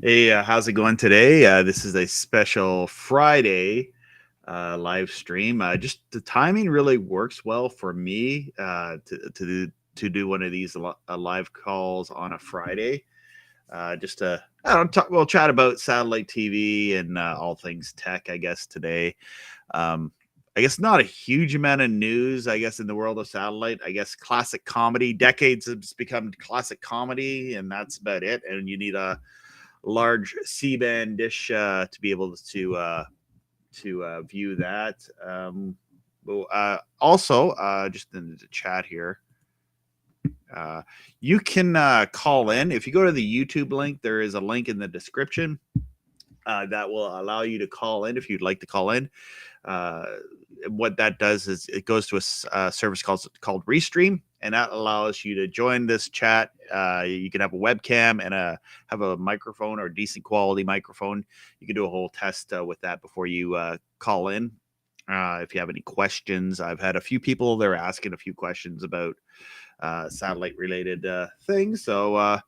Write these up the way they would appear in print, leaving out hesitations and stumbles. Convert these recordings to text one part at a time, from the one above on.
Hey, how's it going today? This is a special Friday live stream. Just the timing really works well for me to do one of these live calls on a Friday. Just to I don't talk, we'll chat about satellite TV and all things tech, I guess today. Um, I guess not a huge amount of news, I guess, in the world of satellite. I guess classic comedy, decades has become classic comedy, and that's about it. And you need a large C-band dish to be able to view that. Also, just in the chat here, you can call in. If you go to the YouTube link, there is a link in the description that will allow you to call in if you'd like to call in. What that does is it goes to a service called Restream, and that allows you to join this chat. You can have a webcam and have a microphone or decent quality microphone. You can do a whole test with that before you call in. If you have any questions, I've had a few people they're asking a few questions about satellite related things. So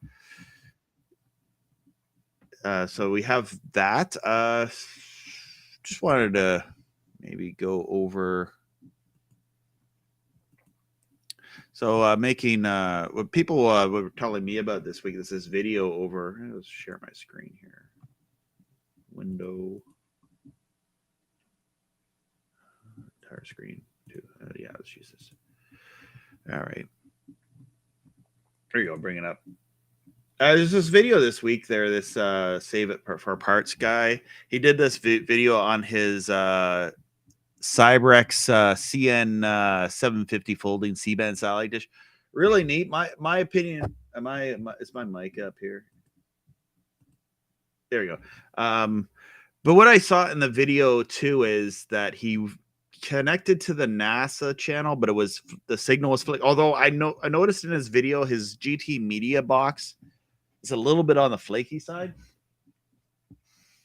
we have that. Just wanted to maybe go over. So making what people were telling me about this week. This is video over. Let's share my screen here. Window. Entire screen too. Yeah, let's use this. All right. There you go. Bring it up. There's this video this week there, this Save It for Parts guy. He did this video on his Cyberx CN 750 folding C-band satellite dish. Really neat. My opinion, is my mic up here? There we go. But what I saw in the video too is that he connected to the NASA channel, but the signal was flickering. Although I noticed in his video his GT media box is a little bit on the flaky side.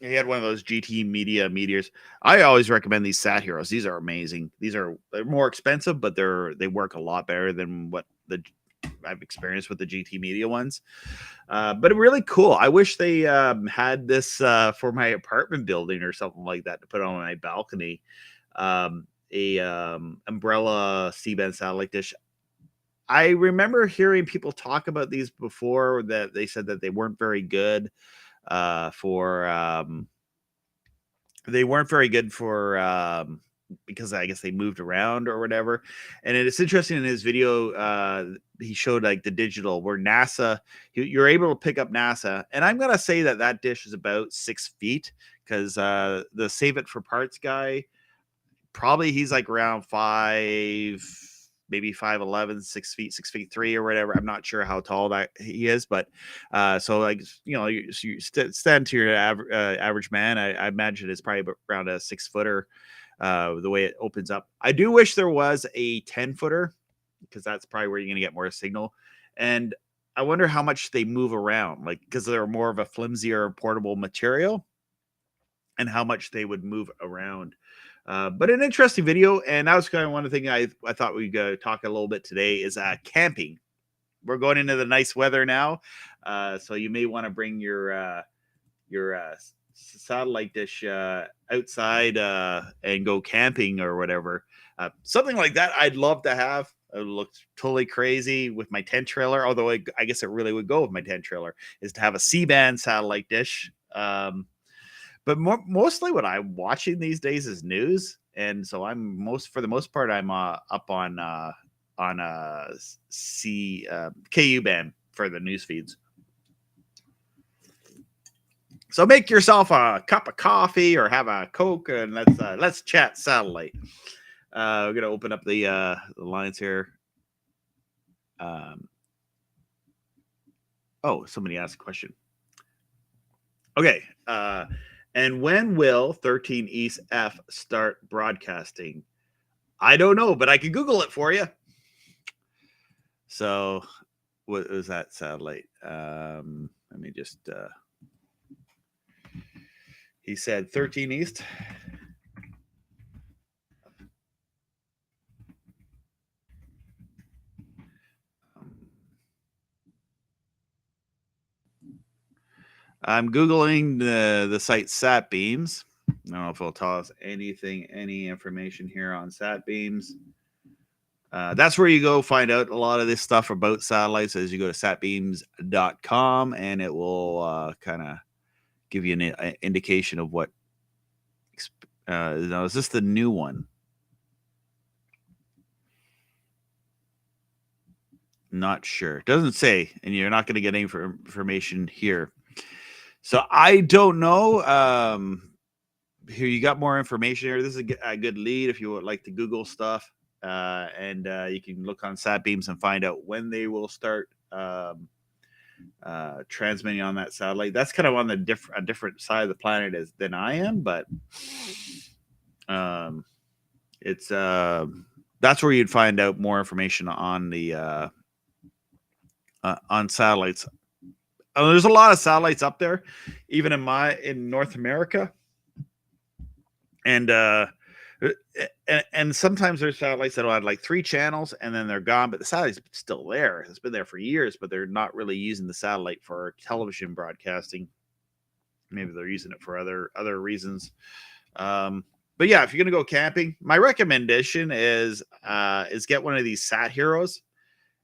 He had one of those GT media meteors. I always recommend these Satheros. These are amazing. They're more expensive, but they work a lot better than what I've experienced with the GT media ones. But really cool. I wish they had this for my apartment building or something like that to put on my balcony. Umbrella C-band satellite dish. I remember hearing people talk about these before that they said that they weren't very good because I guess they moved around or whatever. And it's interesting in his video, he showed like the digital where NASA, you're able to pick up NASA. And I'm going to say that dish is about 6 feet because the Save It for Parts guy, probably he's like around 5, maybe 5'11", 6'3" or whatever. I'm not sure how tall that he is, but so like you stand to your average man. I imagine it's probably around a 6-footer. The way it opens up, I do wish there was a 10-footer because that's probably where you're gonna get more signal. And I wonder how much they move around, like because they're more of a flimsier portable material, and how much they would move around. But an interesting video, and that was kind of one of the things I thought we'd talk a little bit today is camping. We're going into the nice weather now, so you may want to bring your satellite dish outside and go camping or whatever. Something like that I'd love to have. It looks totally crazy with my tent trailer, although I guess it really would go with my tent trailer, is to have a C-band satellite dish. But mostly what I'm watching these days is news, and so for the most part I'm up on KU band for the news feeds. So make yourself a cup of coffee or have a Coke, and let's chat satellite. We're gonna open up the lines here. Somebody asked a question. Okay. And when will 13 East F start broadcasting? I don't know, but I can Google it for you. So, what was that satellite? Let me just. He said 13 East. I'm Googling the site SatBeams. I don't know if it'll tell us any information here on SatBeams. That's where you go find out a lot of this stuff about satellites as you go to satbeams.com, and it will kind of give you an indication of what. Now, is this the new one? Not sure. It doesn't say, and you're not going to get any information here. So I don't know. Here you got more information here. This is a good lead if you would like to Google stuff, and you can look on SatBeams and find out when they will start transmitting on that satellite. That's kind of on the different side of the planet than I am, but it's that's where you'd find out more information on the on satellites. There's a lot of satellites up there, even in North America, and sometimes there's satellites that'll have like 3 channels and then they're gone, but the satellite's still there. It's been there for years, but they're not really using the satellite for television broadcasting. Maybe they're using it for other reasons. But yeah, if you're gonna go camping, my recommendation is get one of these Satheros.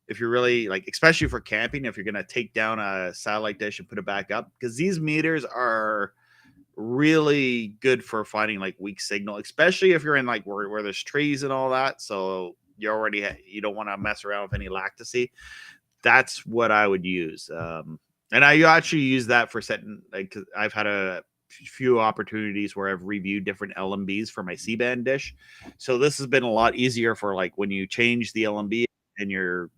If you're really like, especially for camping, if you're going to take down a satellite dish and put it back up, because these meters are really good for finding like weak signal, especially if you're in like where there's trees and all that. So you don't want to mess around with any latency. That's what I would use. And I actually use that for setting, like, I've had a few opportunities where I've reviewed different LMBs for my CBand dish. So this has been a lot easier for like when you change the LMB and you're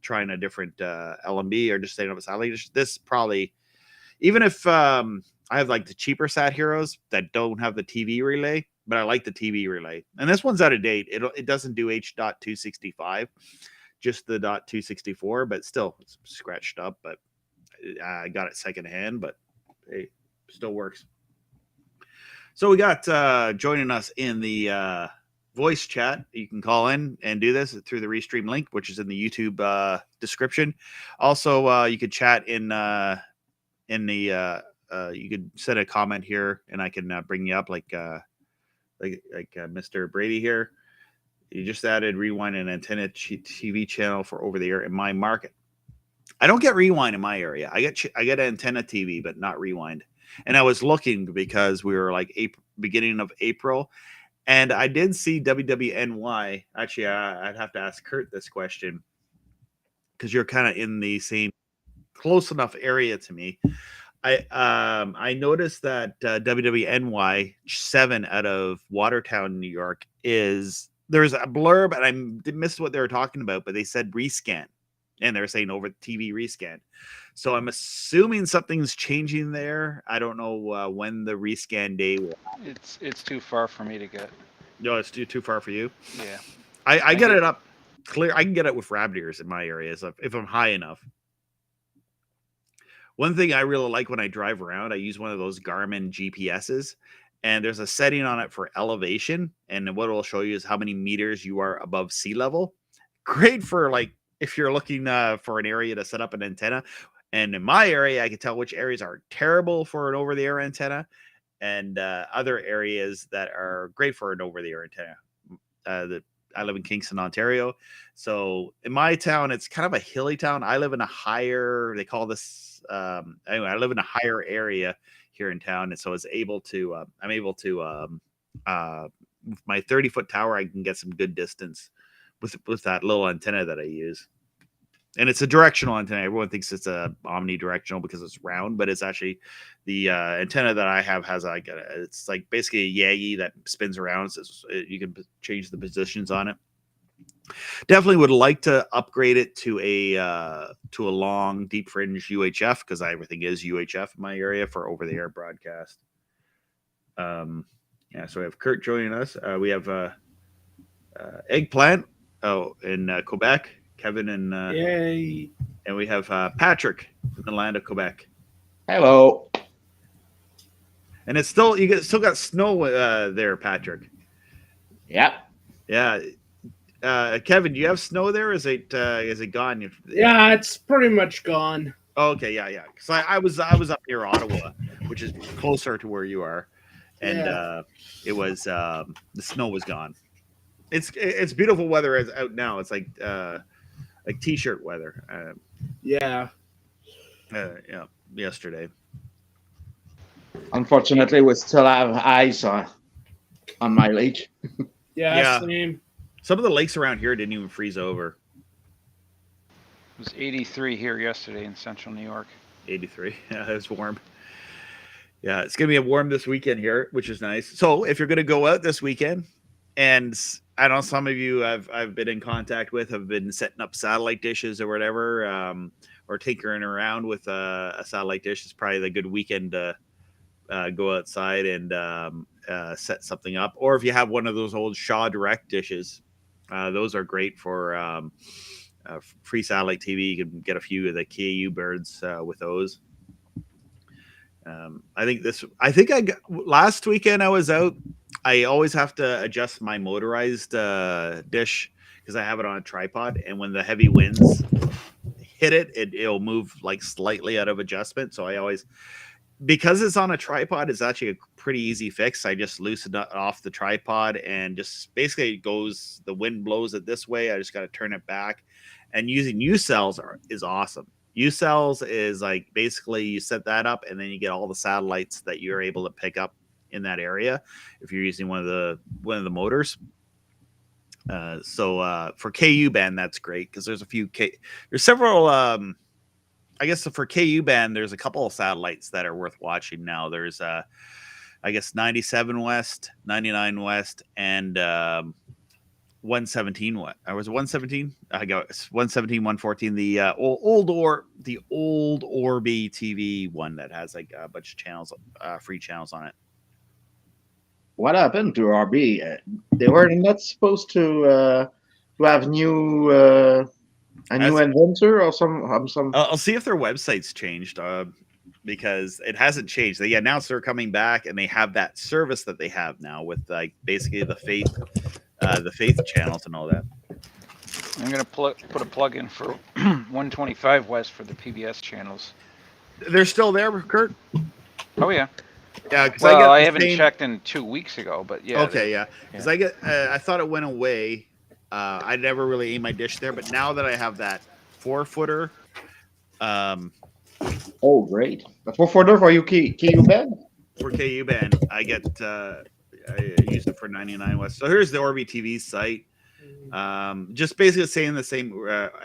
trying a different LMB or just setting up a satellite dish. This probably, even if I have like the cheaper Satheros that don't have the TV relay, but I like the TV relay. And this one's out of date. It doesn't do H.265, just the .264, but still it's scratched up. But I got it secondhand, but it still works. So we got joining us in the voice chat. You can call in and do this through the Restream link, which is in the YouTube description. Also, you could chat in the you could send a comment here, and I can bring you up like Mr. Brady here. You just added rewind and antenna TV channel for over the air in my market. I don't get rewind in my area. I get antenna TV, but not rewind. And I was looking because we were like beginning of April. And I did see WWNY. Actually, I'd have to ask Kurt this question because you're kind of in the same close enough area to me. I noticed that WWNY 7 out of Watertown, New York there's a blurb, and I missed what they were talking about, but they said rescan, and they're saying over TV rescan. So I'm assuming something's changing there. I don't know when the rescan day will happen. It's too far for me to get. No, it's too far for you. Yeah, I get it up clear. I can get it with rabbit ears in my area if I'm high enough. One thing I really like when I drive around, I use one of those Garmin GPSs, and there's a setting on it for elevation, and what it'll show you is how many meters you are above sea level. Great for like if you're looking for an area to set up an antenna. And in my area, I can tell which areas are terrible for an over-the-air antenna and other areas that are great for an over-the-air antenna. I live in Kingston, Ontario. So in my town, it's kind of a hilly town. I live in a higher, they call this, anyway, I live in a higher area here in town. And so I'm able to, with my 30-foot tower, I can get some good distance with that little antenna that I use. And it's a directional antenna. Everyone thinks it's a omnidirectional because it's round, but it's actually the antenna that I have has like it's like basically a Yagi that spins around. So you can change the positions on it. Definitely would like to upgrade it to a long deep fringe UHF because everything is UHF in my area for over the air broadcast. Yeah, so we have Kurt joining us. We have Eggplant in Quebec. Kevin and Yay. And we have Patrick in the land of Quebec. Hello. And it's still still got snow there, Patrick. Yep. Yeah. Kevin, do you have snow there? Is it gone? Yeah, it's pretty much gone. Oh, okay, yeah. Because I was up near Ottawa, which is closer to where you are, and it was the snow was gone. It's beautiful weather as out now. It's like t-shirt weather. Yeah. Yeah, yesterday. Unfortunately, we still have ice on my lake. Yeah. Same. Some of the lakes around here didn't even freeze over. It was 83 here yesterday in central New York. 83. Yeah, it was warm. Yeah, it's gonna be warm this weekend here, which is nice. So if you're gonna go out this weekend, and I know some of you I've been in contact with have been setting up satellite dishes or whatever, or tinkering around with a satellite dish. It's probably a good weekend to go outside and set something up. Or if you have one of those old Shaw Direct dishes, those are great for free satellite TV. You can get a few of the KU birds with those. Last weekend I was out. I always have to adjust my motorized dish because I have it on a tripod, and when the heavy winds hit it, it'll move like slightly out of adjustment. So I always, because it's on a tripod, it's actually a pretty easy fix. I just loosen it off the tripod and just basically it goes, the wind blows it this way. I just got to turn it back, and using U cells is awesome. U cells is like basically you set that up and then you get all the satellites that you're able to pick up in that area if you're using one of the motors. So for KU band, that's great because there's several. I guess for KU band, there's a couple of satellites that are worth watching now. There's I guess 97 West, 99 West, and 117. What? I was 117. I got 117, 114. The old Orbi TV one that has like a bunch of channels, free channels on it. What happened to RB? They were not supposed to have new a new inventor or some. I'll see if their website's changed because it hasn't changed. They announced they're coming back, and they have that service that they have now with like basically the faith channels and all that. I'm gonna put a plug in for 125 West for the PBS channels. They're still there, Kurt? Oh yeah. Yeah, well, I haven't checked in 2 weeks ago, but yeah. Okay, yeah. Because I thought it went away. I never really aimed my dish there, but now that I have that 4-footer. Oh, great! A 4-footer for KU band. For KU band, I use it for 99 West. So here's the Orbi TV site. Just basically saying the same.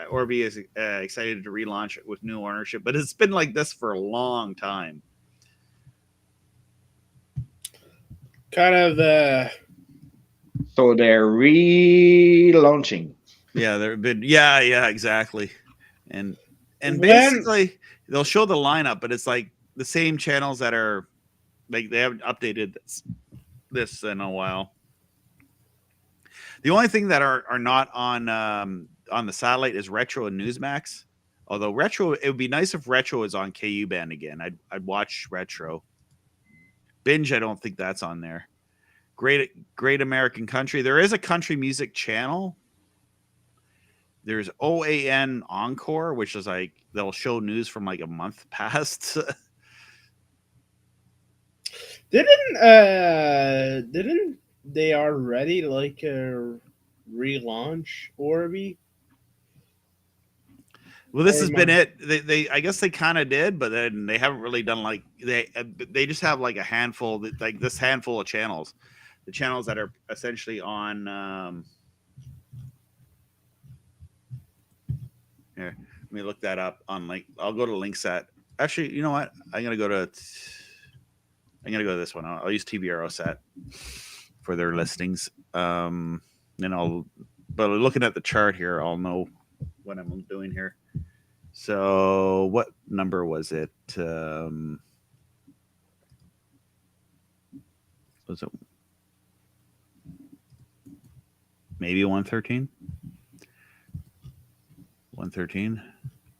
Orbi is excited to relaunch it with new ownership, but it's been like this for a long time. Kind of So they're relaunching. Yeah, they've been. Yeah, exactly. And basically they'll show the lineup, but it's like the same channels that are like they haven't updated this in a while. The only thing that are not on the satellite is Retro and Newsmax. Although Retro, it would be nice if Retro is on KU band again. I'd watch Retro. Binge, I don't think that's on there. Great American Country. There is a country music channel. There's OAN Encore, which is like they'll show news from like a month past. Didn't they already like relaunch Orbi? Well, this has been it. They I guess they kind of did, but then they haven't really done like they just have like a handful, like this handful of channels, the channels that are essentially on. Here, let me look that up on like I'll go to Linksat. Actually, you know what? I'm gonna go to this one. I'll use TVROSat for their listings. But looking at the chart here, I'll know what I'm doing here. So what number was it? Was it maybe 113? 113?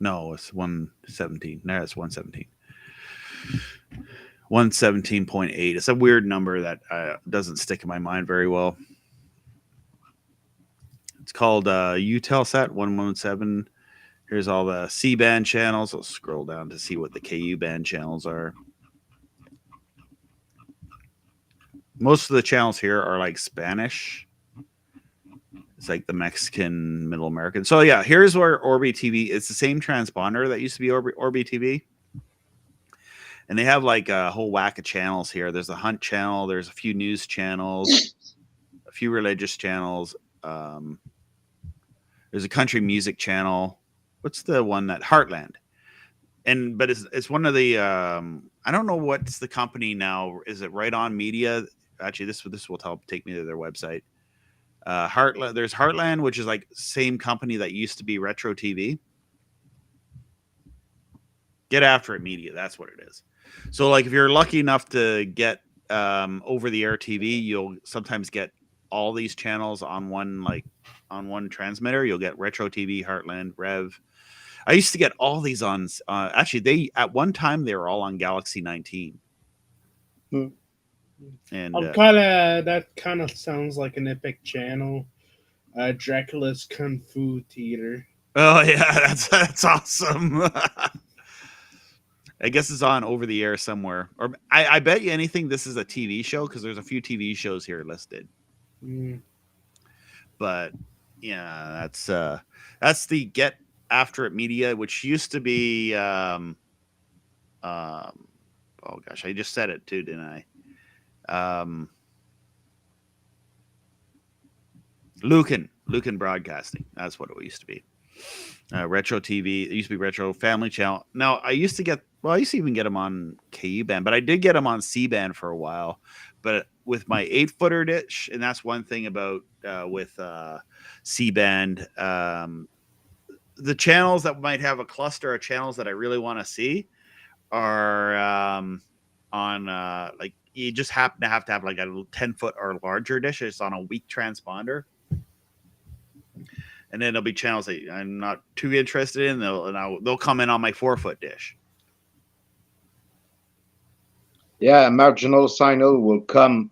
No, it's 117. No, it's 117. 117.8. It's a weird number that doesn't stick in my mind very well. It's called Eutelsat 117 Here's all the C-band channels. I'll scroll down to see what the KU band channels are. Most of the channels here are like Spanish. It's like the Mexican, Middle American. So yeah, here's where Orbi TV. It's the same transponder that used to be Orbi TV. And they have like a whole whack of channels here. There's a hunt channel. There's a few news channels, a few religious channels. There's a country music channel. What's the one that Heartland? But it's one of the I don't know what's the company now. Is it Right On Media? Actually, this will take me to their website. Heartland. There's Heartland, which is like same company that used to be Retro TV. Get After It Media. That's what it is. So like if you're lucky enough to get over the air TV, you'll sometimes get all these channels on one transmitter. You'll get Retro TV, Heartland, Rev. I used to get all these on actually at one time they were all on Galaxy 19. And that kind of sounds like an epic channel. Dracula's Kung Fu Theater. Oh yeah, that's awesome. I guess it's on over the air somewhere. Or I bet you anything this is a TV show because there's a few TV shows here listed. But yeah, that's the Get After It Media, which used to be oh gosh, I just said it too, didn't I? Lucan Broadcasting. That's what it used to be. Retro TV. It used to be Retro Family Channel. Now I used to even get them on KU band, but I did get them on C-band for a while. But with my 8-footer dish, and that's one thing about with C-band, the channels that might have a cluster of channels that I really want to see are on like you just happen to have like a 10-foot or larger dish. It's on a weak transponder. And then there'll be channels that I'm not too interested in. They'll come in on my 4-foot dish. Yeah, marginal signal will come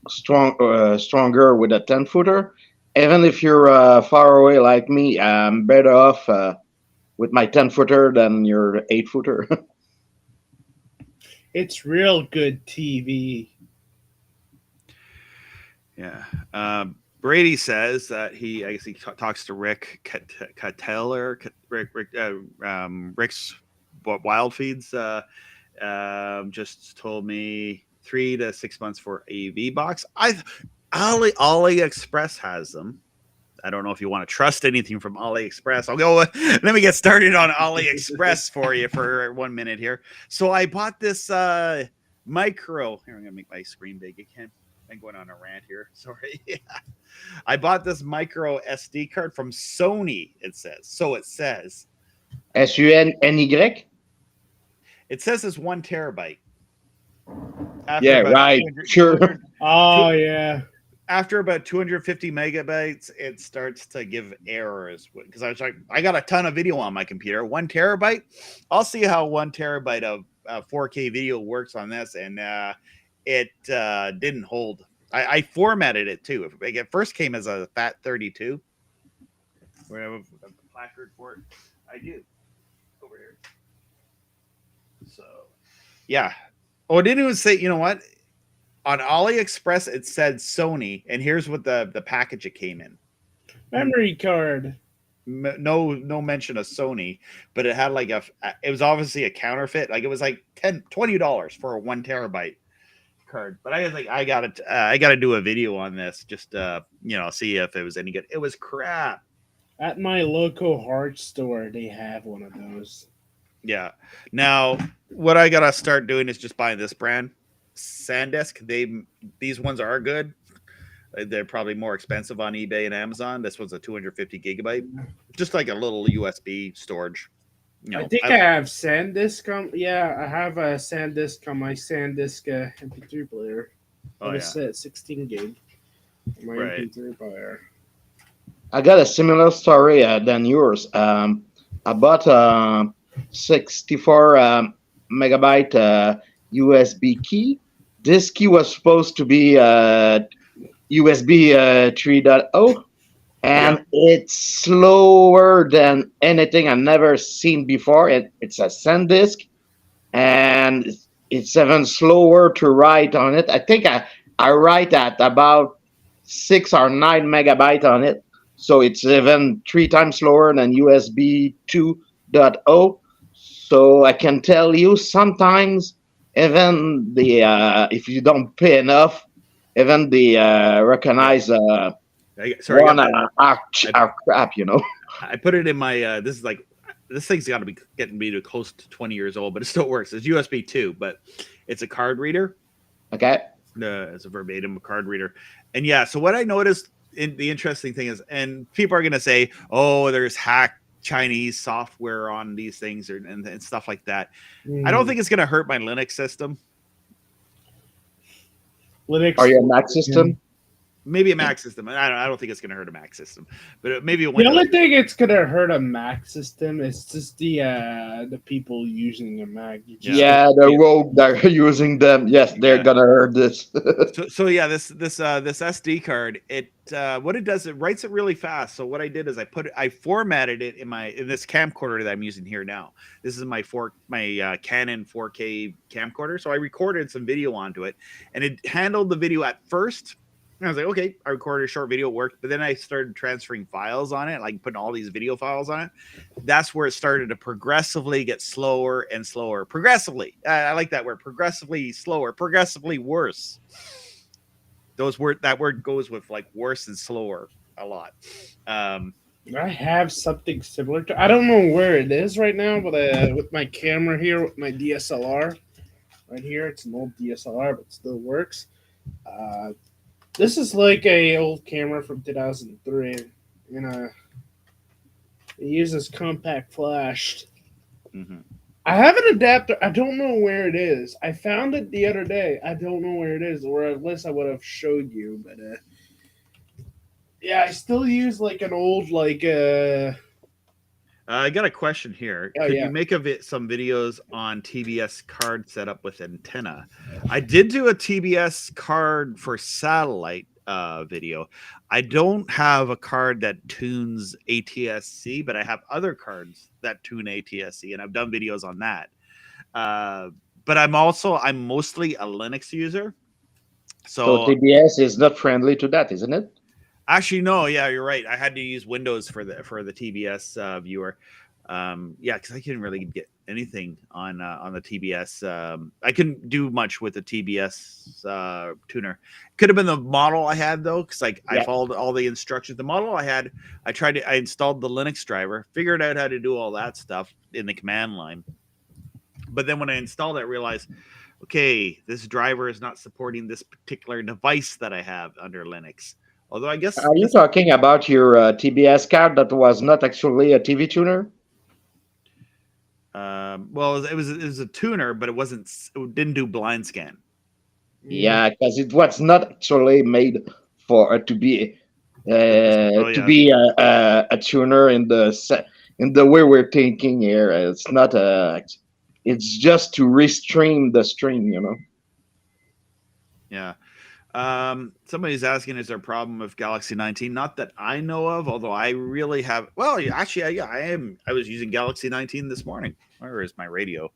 stronger with a 10-footer. Even if you're far away like me, I'm better off with my 10-footer than your 8-footer. It's real good TV. Yeah. Brady says that I guess he talks to Rick Cateller, Rick's Wild Feeds. Just told me 3 to 6 months for AV box. AliExpress has them. I don't know if you want to trust anything from AliExpress. I'll go. Let me get started on AliExpress for you for 1 minute here. So I bought this micro. Here, I'm gonna make my screen big again. I'm going on a rant here. Sorry. I bought this micro SD card from Sony. It says. SUNY? It says it's 1 terabyte. Yeah, right. Sure. Yeah. After about 250 megabytes, it starts to give errors because I was like, I got a ton of video on my computer. 1 terabyte. I'll see how 1 terabyte of 4K video works on this, and it didn't hold. I formatted it too. It first came as a FAT32. Where I have a placard for it. I do over here. So, yeah. Oh, it didn't even say. You know what? On AliExpress, it said Sony, and here's what the package it came in. Memory card. No mention of Sony, but it had like it was obviously a counterfeit. Like it was like $20 for a 1 terabyte card. But I was like, I gotta do a video on this just see if it was any good. It was crap. At my local hard store, they have one of those. Yeah. Now, what I gotta start doing is just buying this brand, SanDisk. These ones are good. They're probably more expensive on eBay and Amazon. This one's a 250 gigabyte, just like a little USB storage. I think I have SanDisk. I have a SanDisk on my SanDisk MP3 player. It's 16 gig. My MP3 player. I got a similar story than yours. I bought a 64 megabyte USB key. This key was supposed to be USB 3.0, and it's slower than anything I've never seen before. It's a SanDisk, and it's even slower to write on it. I think I write at about 6 or 9 megabyte on it, so it's even 3 times slower than USB 2.0. So I can tell you sometimes even the if you don't pay enough, even the recognize Sorry, one our crap, you know. I put it in my. This is like this thing's got to be getting me to close to 20 years old, but it still works. It's USB 2, but it's a card reader. Okay. It's a verbatim card reader, and yeah. So what I noticed, the interesting thing is, and people are gonna say, "Oh, there's hacked Chinese software on these things and stuff like that." I don't think it's gonna hurt my Linux system. Linux or your Mac system. Maybe a Mac system. I don't think it's going to hurt a Mac system, but maybe a The Windows. only thing it's gonna hurt a Mac system is just the people using a Mac. Yeah, the rogue that are using them. Yes, they're gonna hurt this. So yeah, this SD card, it what it does, it writes it really fast. So what I did is I formatted it in this camcorder that I'm using here now. This is my Canon 4K camcorder. So I recorded some video onto it, and it handled the video at first. And I was like, okay, I recorded a short video, it worked. But then I started transferring files on it, like putting all these video files on it. That's where it started to progressively get slower and slower. Progressively. I like that word. Progressively slower, progressively worse. That word goes with like worse and slower a lot. I have something similar to. I don't know where it is right now, but with my camera here, with my DSLR right here, it's an old DSLR, but it still works. This is like a old camera from 2003, and it uses compact flash. Mm-hmm. I have an adapter. I don't know where it is. I found it the other day. I don't know where it is, or unless I would have showed you. But yeah, I still use like an old I got a question here. Oh, Could yeah. you make some videos on TBS card setup with antenna? I did do a TBS card for satellite video. I don't have a card that tunes ATSC, but I have other cards that tune ATSC, and I've done videos on that. But I'm mostly a Linux user. So TBS is not friendly to that, isn't it? Actually, no. Yeah, you're right. I had to use Windows for the TBS viewer. Yeah, because I couldn't really get anything on the TBS. I couldn't do much with the TBS tuner. Could have been the model I had though, because I followed all the instructions. The model I had, I installed the Linux driver, figured out how to do all that stuff in the command line. But then when I installed it, I realized, okay, this driver is not supporting this particular device that I have under Linux. Although I guess are you talking about your TBS card that was not actually a TV tuner? Well, it was a tuner, but it didn't do blind scan. Yeah, because it was not actually made for to be a tuner in the way we're thinking here. It's not it's just to restream the stream, you know. Yeah. Somebody's asking, is there a problem with Galaxy 19? Not that I know of, although I really have. Well, actually, yeah, I am. I was using Galaxy 19 this morning. Where is my radio?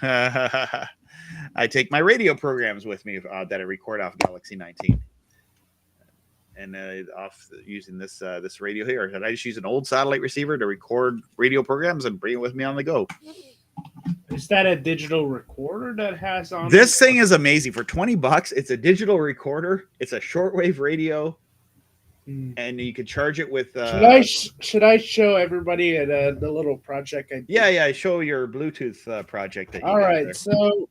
I take my radio programs with me that I record off Galaxy 19, and using this radio here. And I just use an old satellite receiver to record radio programs and bring it with me on the go. Is that a digital recorder that has on? This thing is amazing. For $20, it's a digital recorder. It's a shortwave radio, and you can charge it with. Should I show everybody the little project I did? Yeah. Show your Bluetooth project. That you All right, there. so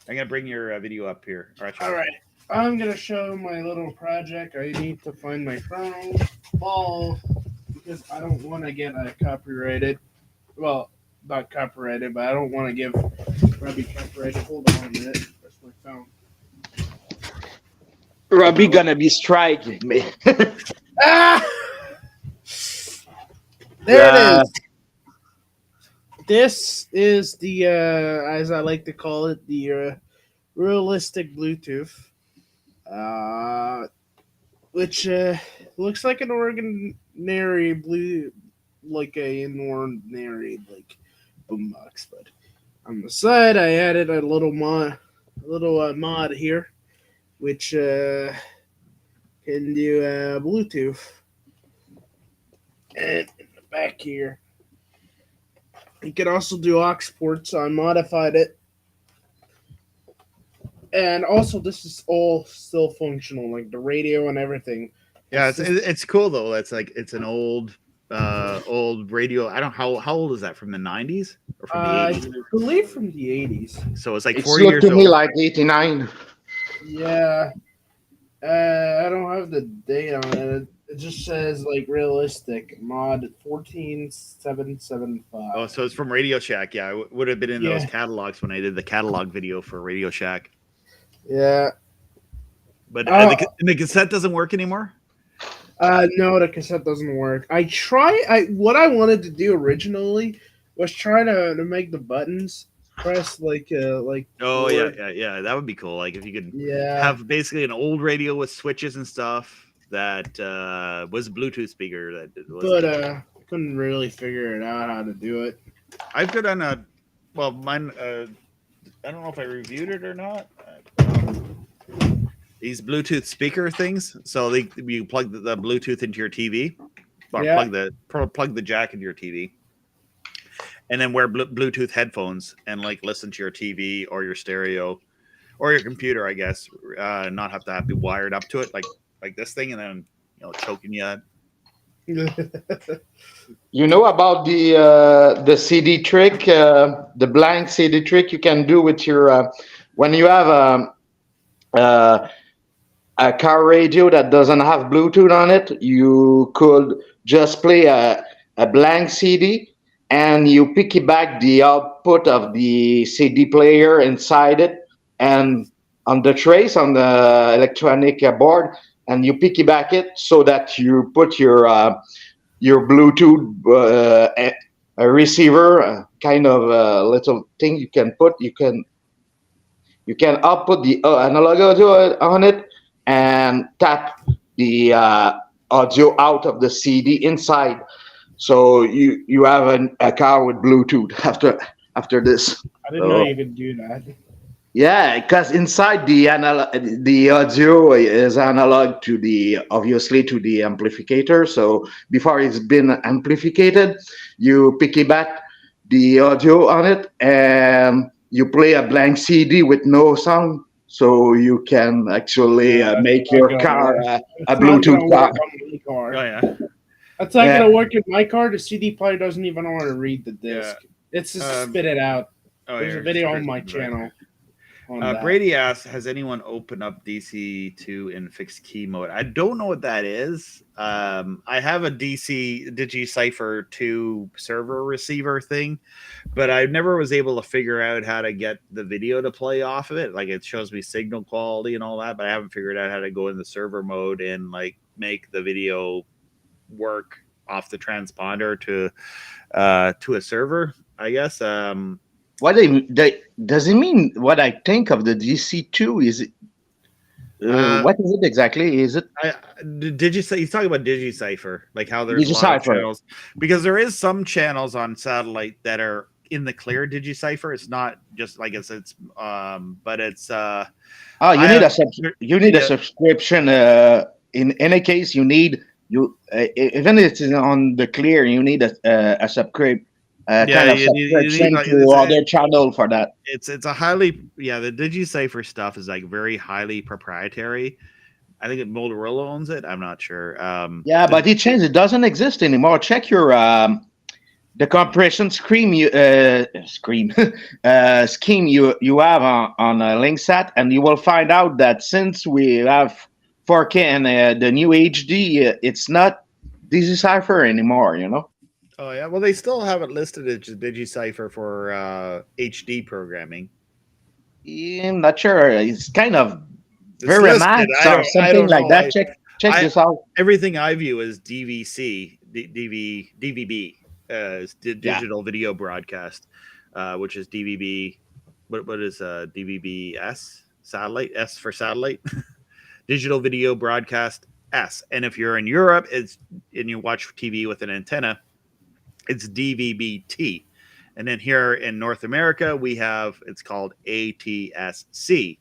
I'm gonna bring your video up here. All right, I'm gonna show my little project. I need to find my phone ball because I don't want to get copyrighted. Well, not copyrighted, but I don't want to give Robbie copyrighted. Hold on a minute. Where's my phone? Robbie gonna be striking me. There it is. This is the, as I like to call it, the realistic Bluetooth, which looks like an nary blue, like a ordinary like boombox. But on the side, I added a little mod here, which can do Bluetooth. And in the back here, you can also do aux ports. So I modified it. And also, this is all still functional, like the radio and everything. Yeah, it's cool though. That's like it's an old radio. I don't know how old is that, from the 90s or from the 80s? I believe from the 80s. So it's like It's 40 looked years to me old. like 89. Yeah. I don't have the date on it. It just says like realistic mod 14775. Oh, so it's from Radio Shack. Yeah, it would have been in those Yeah. catalogs when I did the catalog video for Radio Shack. Yeah. But Oh. the cassette doesn't work anymore. No, the cassette doesn't work. What I wanted to do originally was try to make the buttons press like Oh forward. yeah. That would be cool. Like if you could Yeah. have basically an old radio with switches and stuff that was a Bluetooth speaker. That was, But I couldn't really figure it out how to do it. I've done mine. I don't know if I reviewed it or not. These Bluetooth speaker things. So you plug the Bluetooth into your TV, or Yeah. plug the jack into your TV, and then wear Bluetooth headphones and like listen to your TV or your stereo or your computer, I guess. Not have to be wired up to it like this thing, and then choking you. You know about the CD trick, the blank CD trick you can do with your when you have a car radio that doesn't have Bluetooth on it. You could just play a blank CD, and you piggyback the output of the CD player inside it, and on the trace on the electronic board, and you piggyback it so that you put your Bluetooth a receiver, kind of little thing you can put. You can output the analog audio on it and tap the audio out of the CD inside. So you have a car with Bluetooth after this. I didn't know you could do that. Yeah, because inside the audio is analog to obviously to the amplifier. So before it's been amplified, you piggyback the audio on it and you play a blank CD with no sound. So you can actually make your car a Bluetooth car. Oh yeah. That's not gonna work in my car. The CD player doesn't even want to read the disc. It's just spit it out. Oh, There's a video on my channel. Brady asks, has anyone opened up DC2 in fixed key mode? I don't know what that is. I have a DigiCypher 2 server receiver thing, but I never was able to figure out how to get the video to play off of it. Like it shows me signal quality and all that, but I haven't figured out how to go in the server mode and like make the video work off the transponder to a server, I guess. What does it mean? What I think of the DC2 is it? What is it exactly? Is it? He's talking about DigiCypher, like how there's a lot of channels, because there is some channels on satellite that are in the clear DigiCypher. It's not just like it's but it's. You need a subscription. In any case, even if it's on the clear, you need a subscription. Subscription to other channel for that. It's a highly the DigiCypher stuff is like very highly proprietary. I think Motorola owns it. I'm not sure. But it changed. It doesn't exist anymore. Check your the compression scheme you have on Linksat, and you will find out that since we have 4K and the new HD, it's not DigiCypher anymore. Oh yeah, well they still have it listed as DigiCypher for HD programming. Yeah, I'm not sure. It's kind of very max or something like that. Check this out. Everything I view as DVC, DVB, digital video broadcast, which is DVB. What is DVB-S? Satellite, S for satellite. Digital video broadcast S. And if you're in Europe, and you watch TV with an antenna, it's DVB-T. And then here in North America, it's called ATSC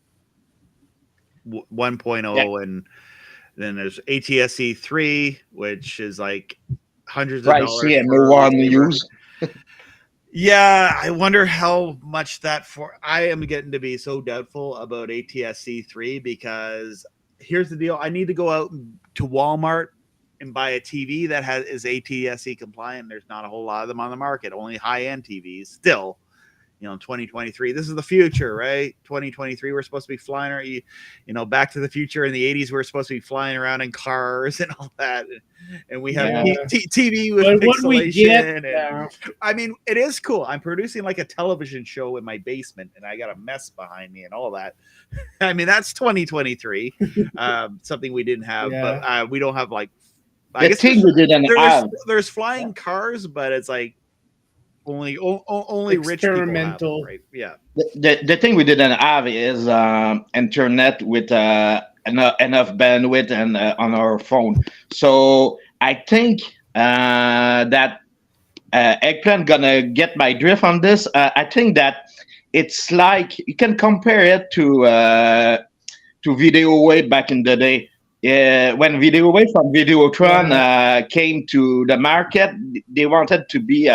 1.0, and then there's ATSC 3, which is like hundreds of dollars Pricey and for no one receiver. use. Yeah, I wonder how much that for. I am getting to be so doubtful about ATSC 3 because here's the deal: I need to go out to Walmart and buy a TV that is ATSC compliant. There's not a whole lot of them on the market. Only high-end TVs still. 2023. This is the future, right? 2023. We're supposed to be flying around. Back to the Future in the 80s. We're supposed to be flying around in cars and all that, and we have TV with pixelation. I mean, it is cool. I'm producing like a television show in my basement, and I got a mess behind me and all that. I mean, that's 2023. Something we didn't have, but we don't have like. I guess there's flying cars, but it's like. Only rich people have them, right? Yeah. The thing we didn't have is internet with enough bandwidth and on our phone. So I think that Eggplant gonna get my drift on this. I think that it's like you can compare it to Video Wave back in the day. When Video Wave from Videotron came to the market, they wanted to be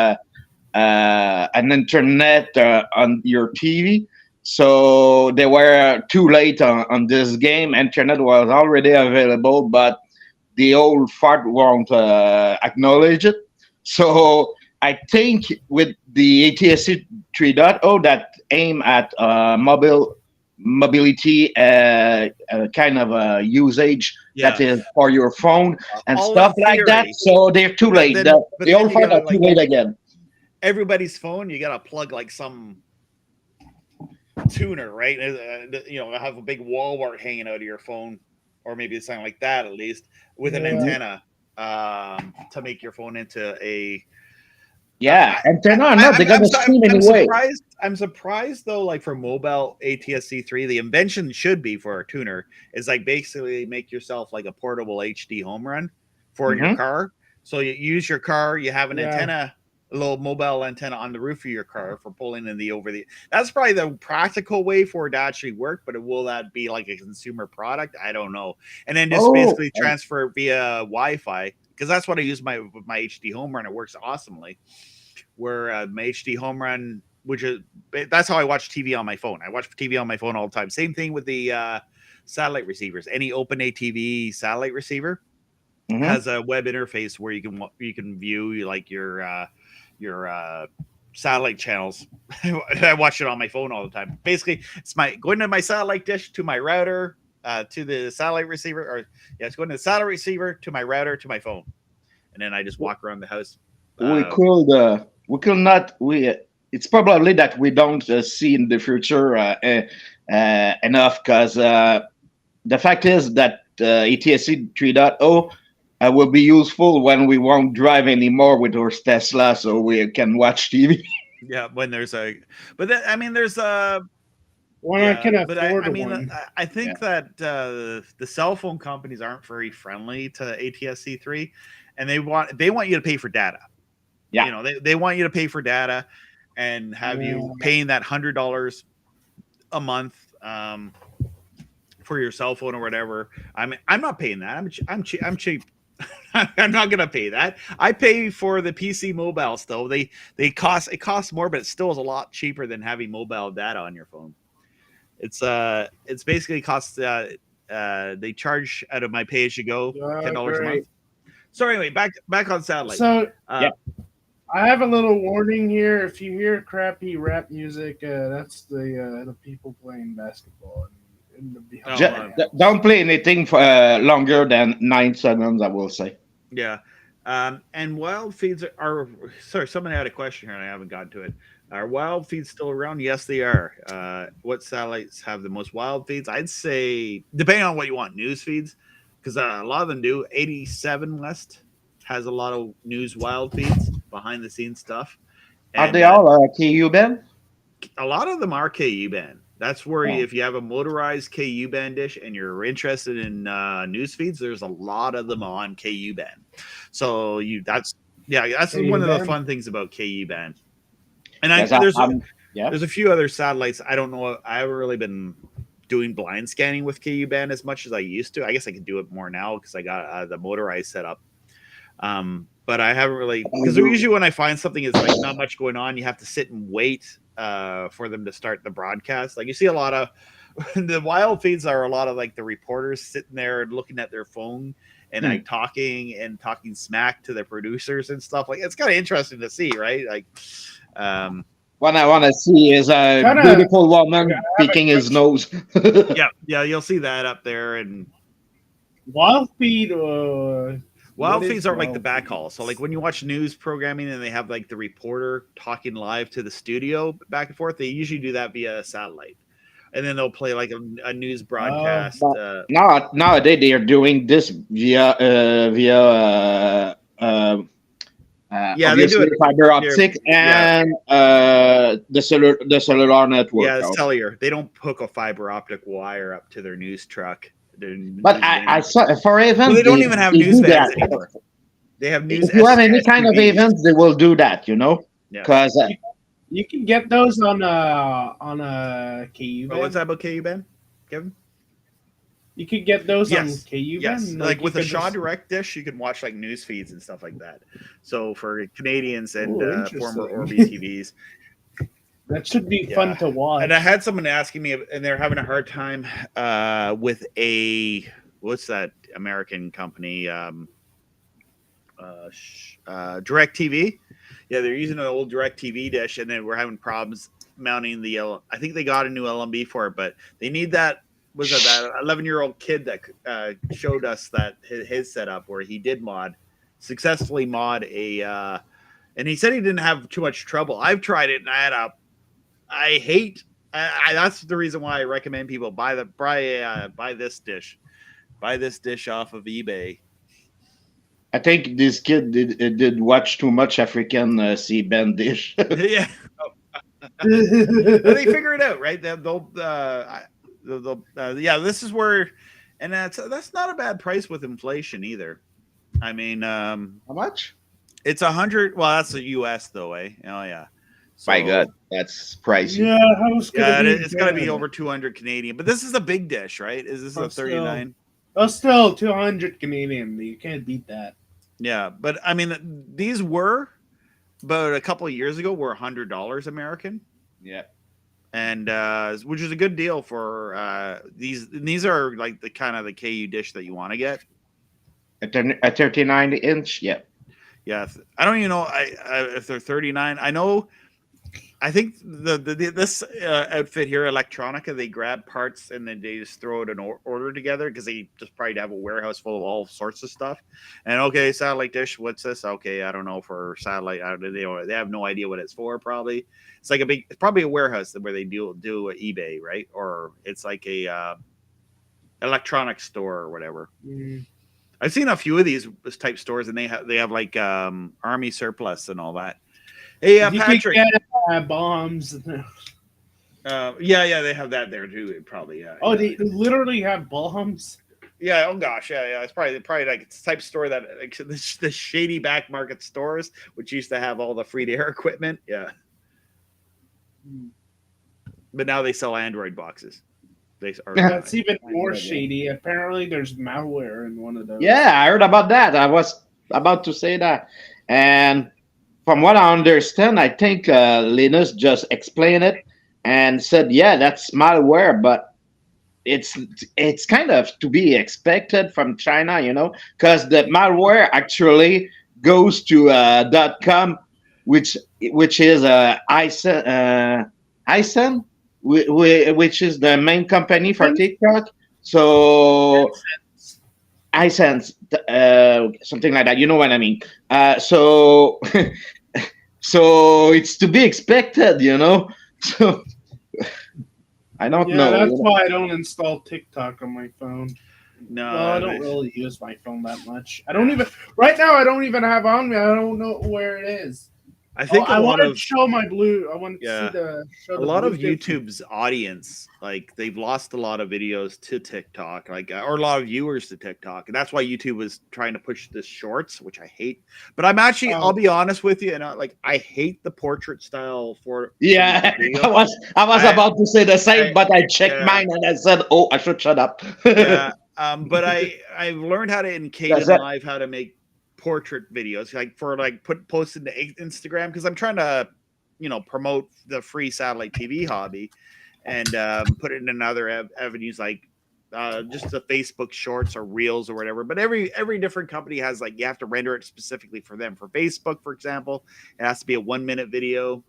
an internet on your TV, so they were too late on this game. Internet was already available, but the old fart won't acknowledge it. So I think with the ATSC 3.0 that aim at mobility kind of usage that is for your phone and stuff like that, so they're too late. The old fart are too late again. Everybody's phone, you gotta plug like some tuner, right? Have a big wall wart hanging out of your phone, or maybe something like that, at least with an antenna to make your phone into a antenna. They got to stream anyway. I'm surprised though. Like for mobile ATSC 3, the invention should be for a tuner is like basically make yourself like a portable HD home run for your car. So you use your car, you have an antenna. A little mobile antenna on the roof of your car for pulling in the over the. That's probably the practical way for it to actually work, but will that be like a consumer product? I don't know. And then just basically transfer it via Wi-Fi, because that's what I use my HD home run. It works awesomely. Where my HD home run, that's how I watch TV on my phone. I watch TV on my phone all the time. Same thing with the satellite receivers. Any open ATV satellite receiver has a web interface where you can view like your satellite channels. I watch it on my phone all the time. Basically, it's going to my satellite dish to my router to the satellite receiver, it's going to the satellite receiver to my router to my phone, and then I just walk around the house. It's probably that we don't see in the future enough, because the fact is that ATSC 3.0 will be useful when we won't drive anymore with our Tesla, so we can watch TV. Yeah, when there's I think that the cell phone companies aren't very friendly to ATSC 3, and they want you to pay for data. Yeah, they want you to pay for data and have you paying that $100 a month for your cell phone or whatever. I'm not paying that. I'm cheap. I'm not gonna pay that. I pay for the PC mobile still. It costs more, but it still is a lot cheaper than having mobile data on your phone. It's basically costs they charge out of my pay as you go $10 a month. So anyway, back on satellite. So I have a little warning here. If you hear crappy rap music, that's the people playing basketball. Don't play anything for longer than 9 seconds, I will say. Yeah. And wild feeds are sorry, somebody had a question here and I haven't gotten to it. Are wild feeds still around? Yes, they are. What satellites have the most wild feeds? I'd say, depending on what you want, news feeds, because a lot of them do. 87 West has a lot of news wild feeds, behind the scenes stuff. And, are they all KU band? A lot of them are KU band. That's where Oh. if you have a motorized KU band dish and you're interested in news feeds, there's a lot of them on KU band. So that's KU one of the band. fun things about KU band. And Yes, there's a few other satellites. I don't know. I haven't really been doing blind scanning with KU band as much as I used to. I guess I can do it more now because I got the motorized setup. But I haven't really, because usually when I find something, it's like not much going on. You have to sit and wait for them to start the broadcast. Like you see a lot of the wild feeds are a lot of like the reporters sitting there and looking at their phone and like talking smack to their producers and stuff. Like it's kind of interesting to see, right? Like, what I want to see is a beautiful woman picking his nose. yeah, you'll see that up there. And wild feed. Wild feeds are like the backhaul. So like when you watch news programming and they have like the reporter talking live to the studio back and forth, they usually do that via satellite. And then they'll play like a news broadcast. Nowadays they are doing this via they do it fiber optic and the cellular network. Yeah, the cellular. They don't hook a fiber optic wire up to their news truck. But I saw for events. They don't even have news vans anymore. They have news. If you have any kind of events, they will do that. You know, because you can get those on a KU band. What's that about KU band, Kevin? You could get those on KU band. Like with a Shaw Direct dish, you can watch like news feeds and stuff like that. So for Canadians and former Orbi TVs. That should be fun to watch. And I had someone asking me, and they're having a hard time with what's that American company? Direct TV. Yeah, they're using an old Direct TV dish, and then we're having problems mounting the. I think they got a new LMB for it, but they need that. Was it that 11-year-old kid that showed us that his setup where he did successfully mod a, and he said he didn't have too much trouble. I've tried it, and that's the reason why I recommend people buy this dish off of eBay. I think this kid did watch too much African CBand dish. Yeah, they figure it out, right? This is where, and that's not a bad price with inflation either. I mean, how much? It's 100. Well, that's the US though, eh? Oh yeah. So, my God, that's pricey. Yeah, it's gonna be over 200 Canadian. But this is a big dish, right? Is this a 39? Still 200 Canadian. You can't beat that. Yeah, but I mean, these were about a couple of years ago were $100 American. Yeah, and which is a good deal for these. These are like the kind of the KU dish that you want to get. A 39-inch. Yeah. Yeah, I don't even know if they're 39. I think this outfit here, Electronica, they grab parts and then they just throw it an order together because they just probably have a warehouse full of all sorts of stuff. And okay, satellite dish, what's this? Okay, I don't know for satellite. They have no idea what it's for. Probably it's like it's probably a warehouse where they do eBay, right? Or it's like a electronics store or whatever. Mm. I've seen a few of these type stores, and they have like army surplus and all that. Hey, Patrick. Get, bombs. Yeah, they have that there too. Probably, yeah. Oh, they literally have bombs. Yeah. Oh gosh, yeah. It's probably like it's the type of store that like the shady back market stores, which used to have all the free to air equipment. Yeah. But now they sell Android boxes. That's even more shady. Apparently, there's malware in one of those. Yeah, I heard about that. I was about to say that, and from what I understand, I think Linus just explained it and said, "Yeah, that's malware," but it's kind of to be expected from China, you know, because the malware actually goes to .com, which is ISEN, which is the main company for TikTok. So iSense, something like that. You know what I mean? So it's to be expected, you know. So I don't know. That's why I don't install TikTok on my phone. No, I don't really use my phone that much. I don't even have on me. I don't know where it is. I think I a lot wanted of to show my blue. I wanted yeah. to see the show a the lot blue of difference. YouTube's audience, like they've lost a lot of videos to TikTok, like or a lot of viewers to TikTok, and that's why YouTube was trying to push this shorts, which I hate. But I'm actually, I'll be honest with you, and I hate the portrait style for Yeah, video. I was about to say the same, but I checked yeah. mine and I said, "Oh, I should shut up." Yeah, but I've learned how to in Caden That's it. Live how to make portrait videos, like for like post into Instagram, because I'm trying to, promote the free satellite TV hobby, and put it in other avenues like just the Facebook Shorts or Reels or whatever. But every different company has, like, you have to render it specifically for them. For Facebook, for example, it has to be a 1-minute video.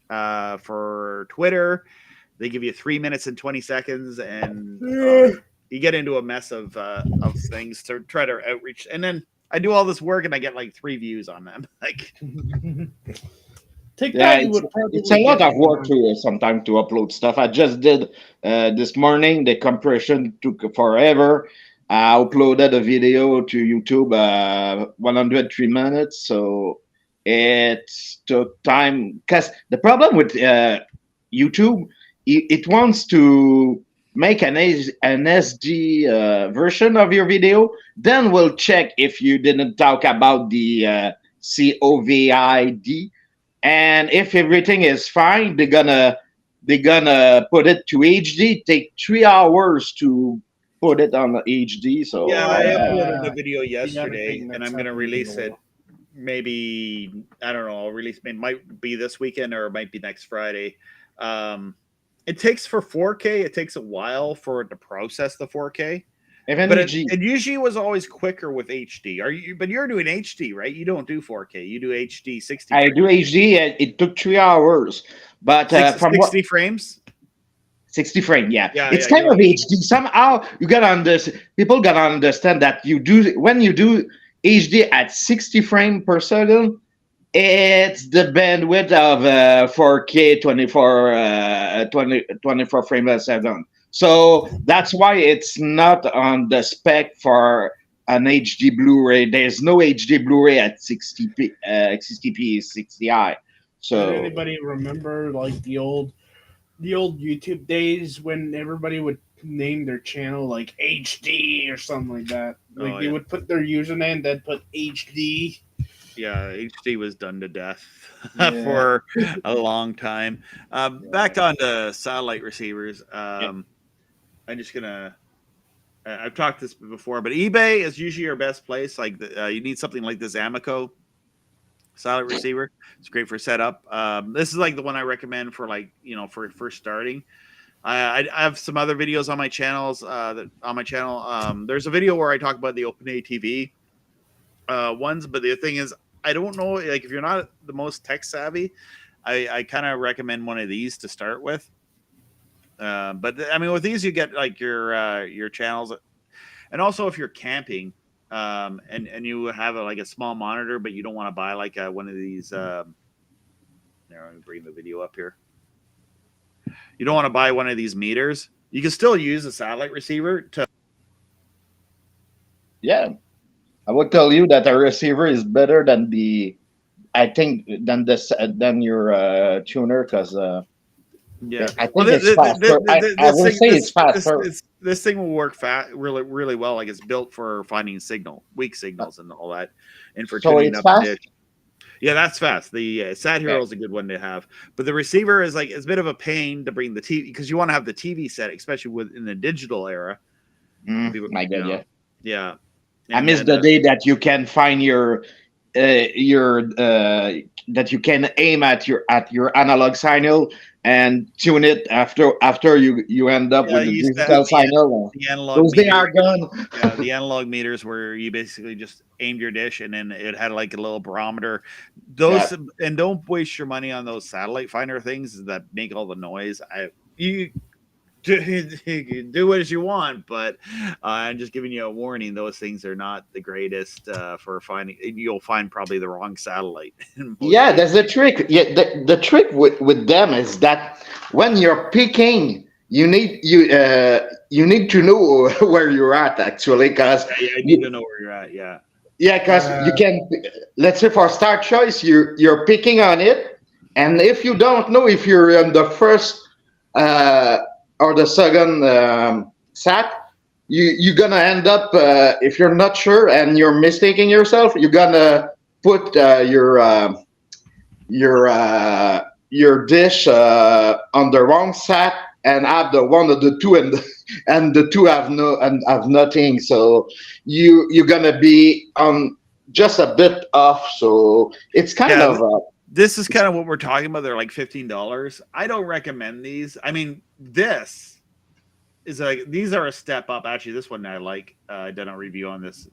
For Twitter, they give you 3 minutes and 20 seconds, and you get into a mess of things to try to outreach. And then I do all this work and I get like 3 views on them. Like, Yeah, it's a lot of work to sometimes to upload stuff. I just did this morning. The compression took forever. I uploaded a video to YouTube, 103 minutes. So it took time, because the problem with YouTube, it wants to make an SD version of your video. Then we'll check if you didn't talk about the COVID. And if everything is fine, they're gonna put it to HD. Take 3 hours to put it on the HD. So yeah, I uploaded a video yesterday, and I'm gonna release it. Maybe, I don't know. I'll release. It might be this weekend or it might be next Friday. It takes for 4K. It takes a while for it to process the 4K. But it usually was always quicker with HD. But you're doing HD, right? You don't do 4K. You do HD 60. I do HD. It took 3 hours, but from 60 frames. 60 frame, yeah. It's kind of HD. Somehow you gotta understand. People gotta understand that when you do HD at 60 frame per second, it's the bandwidth of 4K 24 frames per second. So that's why it's not on the spec for an HD Blu-ray. There's no HD Blu-ray at 60p, 60i. So did anybody remember like the old YouTube days when everybody would name their channel like HD or something like that? Like they would put their username, then put HD. Yeah, HD was done to death for a long time. Back on to satellite receivers. I'm just gonna. I've talked this before, but eBay is usually your best place. Like you need something like this Amiko satellite receiver. It's great for setup. This is like the one I recommend for for first starting. I have some other videos on my channels. There's a video where I talk about the OpenA TV ones, but the thing is, I don't know. Like, if you're not the most tech savvy, I kind of recommend one of these to start with. But I mean, with these, you get like your channels, and also if you're camping, and you have like a small monitor, but you don't want to buy like one of these. There, let me bring the video up here. You don't want to buy one of these meters. You can still use a satellite receiver to. Yeah, I would tell you that a receiver is better than than your tuner, because. Yeah, I think it's faster. I will say it's faster. This thing will work really, really well. Like, it's built for finding weak signals, and all that, and for tuning up the dish. Yeah, that's fast. The Sathero is a good one to have, but the receiver is it's a bit of a pain to bring the TV, because you want to have the TV set, especially in the digital era. My God, yeah. I miss the day that you can find that you can aim at your analog signal and tune it after you end up with the digital signal. The analog those days are gone. Yeah, the analog meters where you basically just aimed your dish, and then it had like a little barometer. And don't waste your money on those satellite finder things that make all the noise. You do as you want, but I'm just giving you a warning. Those things are not the greatest for finding. You'll find probably the wrong satellite. Yeah, that's the trick. Yeah, the trick with them is that when you're picking, you need to know where you're at, actually, because you need to know where you're at. Yeah. Yeah, because you can. Let's say for start choice, you're picking on it, and if you don't know if you're in the first or the second sat, you're gonna end up if you're not sure and you're mistaking yourself, you're gonna put your dish on the wrong sat and have the one of the two and the two have nothing. So you're gonna be on just a bit off. So it's kind Yeah, of this is kind of what we're talking about. They're like $15. I don't recommend these. I mean, this is like, these are a step up. Actually, this one I like. I did a review on this.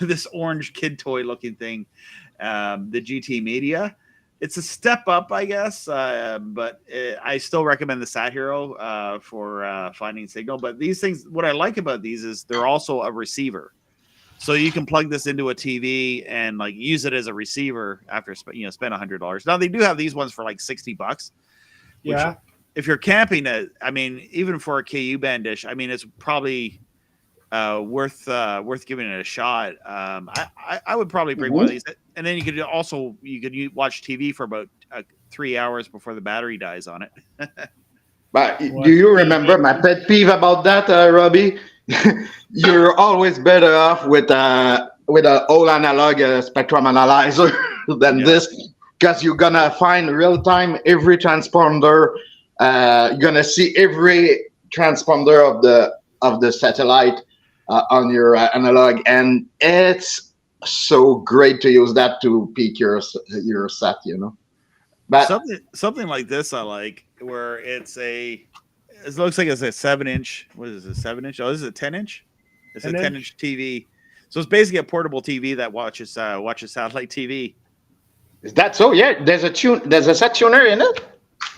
This orange kid toy looking thing, the GT Media. It's a step up, I guess, but I still recommend the Sathero for finding signal. But these things, what I like about these is they're also a receiver, so you can plug this into a TV and like use it as a receiver after spend $100. Now they do have these ones for like $60, which, Yeah. if you're camping, I mean, even for a KU band dish, I mean, it's probably worth giving it a shot. I would probably bring one of these, and then you could watch TV for about 3 hours before the battery dies on it. But do you remember my pet peeve about that, Robbie? You're always better off with an old analog spectrum analyzer than this, because you're gonna find real time every transponder. You're gonna see every transponder of the satellite on your analog, and it's so great to use that to peak your sat. But something like this I like, where it looks like it's a 7-inch. What is it? 7-inch? Oh, this is a 10-inch. It's a 10-inch TV. So it's basically a portable TV that watches satellite TV. Is that so? Yeah, there's a set tuner in it.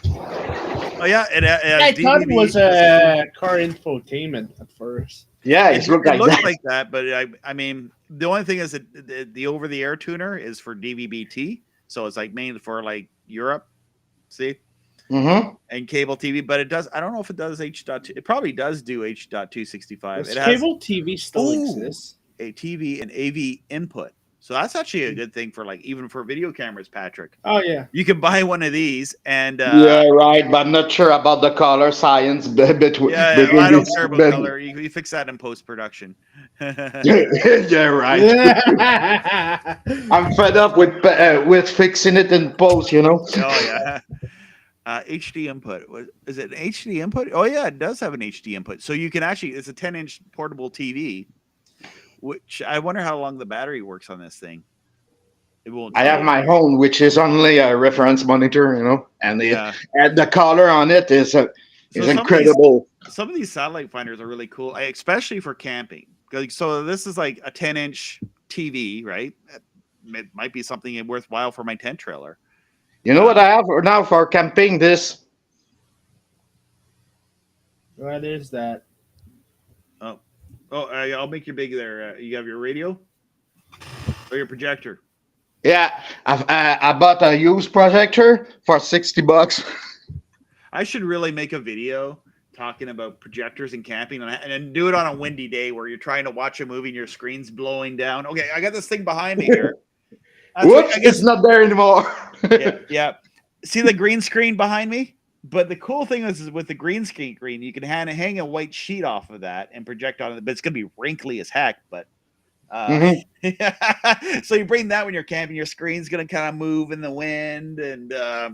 Oh yeah, I thought it was a car infotainment at first. Yeah, it looks like that. But I mean, the only thing is that the over-the-air tuner is for DVB-T, so it's like mainly for like Europe. See. Mm-hmm. And cable TV, but it does. I don't know if it does H.2. It probably does do H.265. It has cable TV still exists. A TV and AV input, so that's actually a good thing for like even for video cameras, Patrick. Oh yeah, you can buy one of these, and yeah, right. But I'm not sure about the color science between. Yeah, I don't care about color. You fix that in post production. Yeah, right. I'm fed up with fixing it in post. Oh yeah. HD input. Is it an HD input? Oh yeah, it does have an HD input. So you can actually, it's a 10-inch portable TV, which I wonder how long the battery works on this thing. It won't. I have my own, which is only a reference monitor, and the color on it is incredible. Some of these satellite finders are really cool, especially for camping. So this is like a 10-inch TV, right? It might be something worthwhile for my tent trailer. You know what I have now for camping? This. What is that? I'll make you big there. You have your radio or your projector? Yeah, I bought a used projector for $60. I should really make a video talking about projectors and camping, and do it on a windy day where you're trying to watch a movie and your screen's blowing down. Okay, I got this thing behind me here. Whoops, it's not there anymore. yeah. See the green screen behind me? But the cool thing is with the green screen, you can hang a white sheet off of that and project on it. But it's going to be wrinkly as heck. But so you bring that when you're camping, your screen's going to kind of move in the wind. And I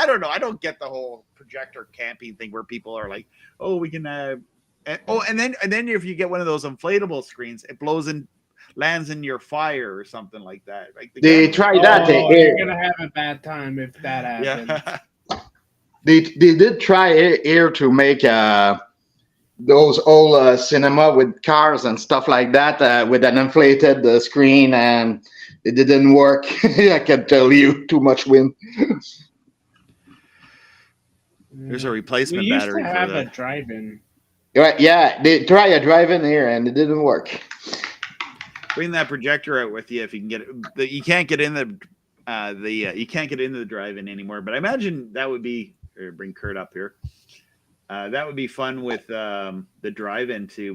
don't know. I don't get the whole projector camping thing where people are like, oh, we can. And then if you get one of those inflatable screens, it lands in your fire or something like that. Like they try that. You're gonna have a bad time if that happens. Yeah. They did try here to make those old cinema with cars and stuff like that with an inflated screen, and it didn't work. I can tell you, too much wind. There's a replacement we used battery to have for a that. drive-in. Yeah, they try a drive-in here and it didn't work. Bring that projector out with you if you can get it. You can't get in you can't get into the drive-in anymore. But I imagine that would be. Bring Kurt up here. That would be fun with the drive-in to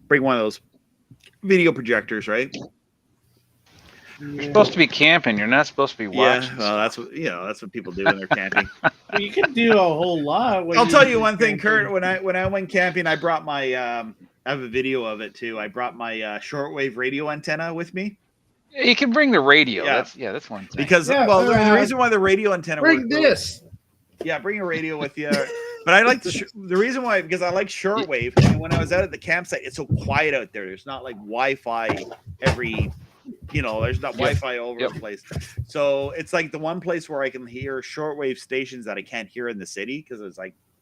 bring one of those video projectors, right? You're supposed to be camping. You're not supposed to be watching. Yeah, well, that's what that's what people do when they're camping. You can do a whole lot. when I'll tell you do one thing, camping. Kurt. When I went camping, I brought my I have a video of it too. I brought my shortwave radio antenna with me You can bring the radio. Yeah. That's one thing. because Yeah, the reason why the radio antenna Bring worked- this. Yeah, bring a radio with you. But I like the reason why because I like shortwave. And when I was out at the campsite, it's so quiet out there. There's not like Wi-Fi every. There's not Wi-Fi over the place. So it's like the one place where I can hear shortwave stations that I can't hear in the city because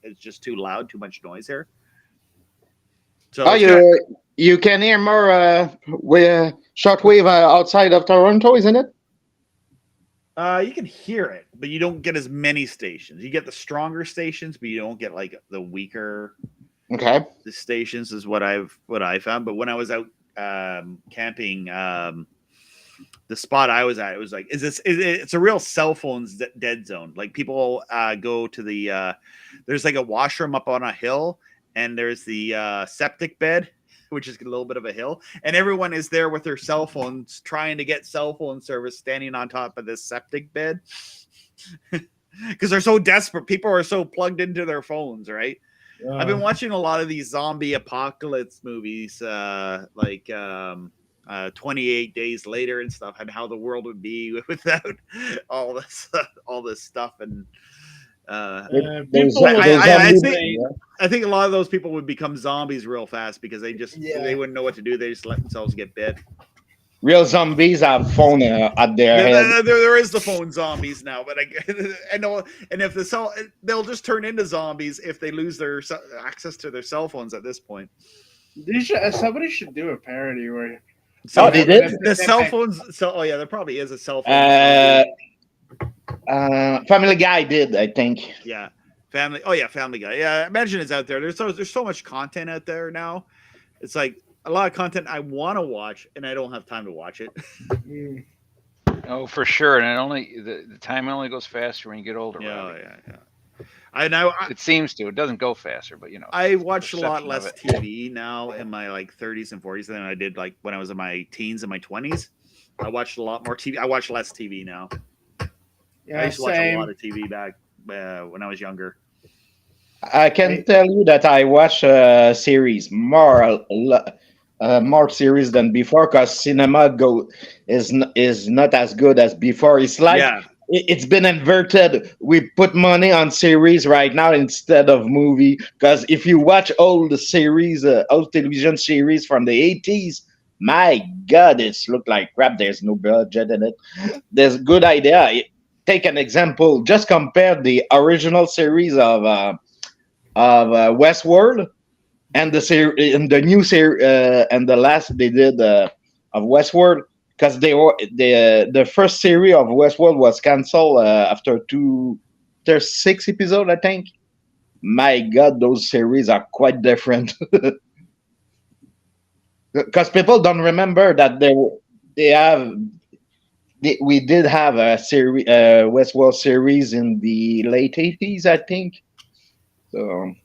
it's just too loud, too much noise here. So you can hear more with shortwave outside of Toronto, isn't it? you can hear it, but you don't get as many stations. You get the stronger stations, but you don't get like the weaker Okay. the stations is what I found. But when I was out camping, the spot I was at, it was like, it's a real cell phones dead zone. Like people go to the there's like a washroom up on a hill, and there's the septic bed, which is a little bit of a hill, and everyone is there with their cell phones trying to get cell phone service, standing on top of this septic bed because they're so desperate. People are so plugged into their phones, right? I've been watching a lot of these zombie apocalypse movies, like 28 Days Later and stuff, and how the world would be without all this stuff. And I think a lot of those people would become zombies real fast because they wouldn't know what to do. They just let themselves get bit. Real zombies have phone at their head. There is the phone zombies now, but I know, and if they'll just turn into zombies if they lose their access to their cell phones at this point. Somebody should do a parody where. They did? The cell phones. There probably is a cell phone. Family Guy did, I think. Yeah, Family Guy. Yeah, imagine it's out there. There's so much content out there now. It's like a lot of content I want to watch, and I don't have time to watch it. Oh, for sure. And the time only goes faster when you get older. Yeah. It seems to. It doesn't go faster, but I watch a lot less TV now in my 30s and 40s than I did when I was in my teens and my 20s. I watched a lot more TV. I watch less TV now. Yeah, I used to watch a lot of TV back when I was younger. I can tell you that I watch series more series than before because cinema is not as good as before. It's like it's been inverted. We put money on series right now instead of movie because if you watch old series, old television series from the 80s, my God, it's look like crap. There's no budget in it. There's a good idea. Take an example. Just compare the original series of Westworld and the new series and the last they did of Westworld because the first series of Westworld was canceled after 6 episodes, I think. My God, those series are quite different because people don't remember that we did have a series, Westworld series in the late 80s, I think. So,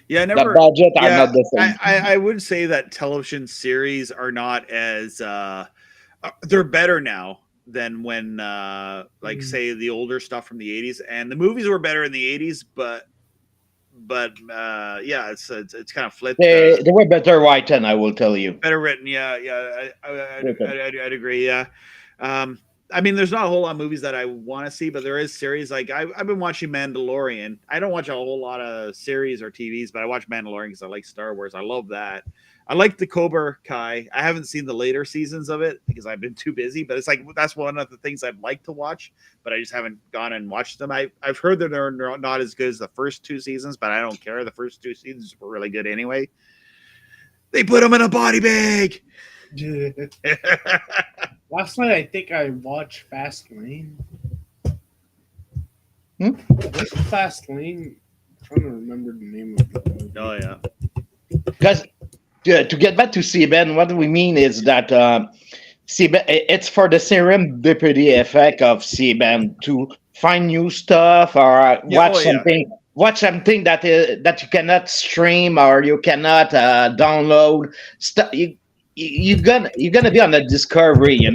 the budget are not the same. I would say that television series are not as they're better now than when say the older stuff from the 80s, and the movies were better in the 80s, but it's kind of flipped. They were better written, I will tell you. Better written, I'd agree. Yeah. There's not a whole lot of movies that I want to see, but there is series. Like I've been watching Mandalorian. I don't watch a whole lot of series or TVs, but I watch Mandalorian because I like Star Wars. I love that. I like the Cobra Kai. I haven't seen the later seasons of it because I've been too busy, but it's like that's one of the things I'd like to watch, but I just haven't gone and watched them. I've heard that they're not as good as the first 2 seasons, but I don't care. The first 2 seasons were really good anyway. They put them in a body bag. Last night, I think I watched Fast Lane. What's Fast Lane? I'm trying to remember the name of it. Oh, yeah. Because to get back to CBand, what we mean is that CBand, it's for the serendipity effect of CBand to find new stuff or watch something that you cannot stream or you cannot download. you're gonna be on the discovery. Yeah.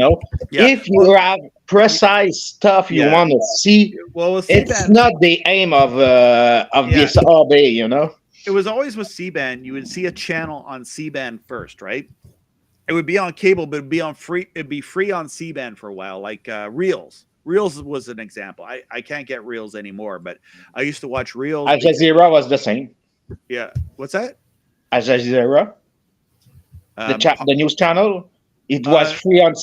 If you have precise stuff you Yeah. want to see, Well, with it's CBand, not the aim of Yeah. this hobby. it was always with CBand. You would see a channel on CBand first, right? It would be on cable, but it'd be on free. It'd be free on CBand for a while, like Reels. Reels was an example. I can't get Reels anymore, but I used to watch Reels. Al Jazeera was the same. Yeah. What's that? Al Jazeera, the news channel, it was free on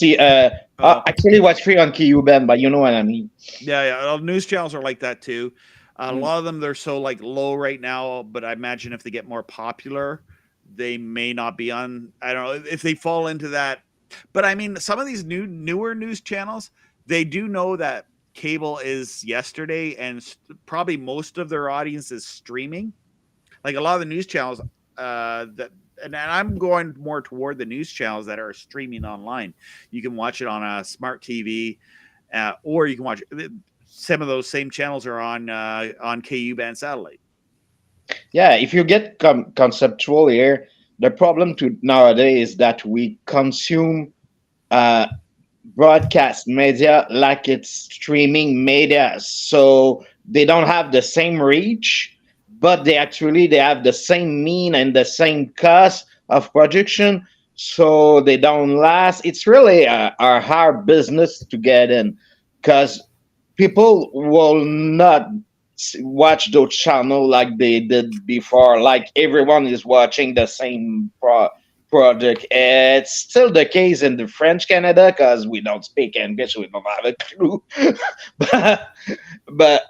actually it was free on KUBEN, but you know what I mean. Yeah. News channels are like that too. A Mm. lot of them, they're so like low right now, but I imagine if they get more popular, they may not be on. I don't know if they fall into that. But I mean, some of these newer news channels, they do know that cable is yesterday, and probably most of their audience is streaming. Like a lot of the news channels, and I'm going more toward the news channels that are streaming online. You can watch it on a smart TV, or you can watch some of those same channels are on KU band satellite. Yeah, if you get conceptual here, the problem to nowadays is that we consume uh, broadcast media like it's streaming media, so they don't have the same reach, but they have the same mean and the same cost of production, so they don't last. It's really a hard business to get in, because people will not watch those channels like they did before. Like everyone is watching the same project. It's still the case in the French Canada because we don't speak English. We don't have a clue. but but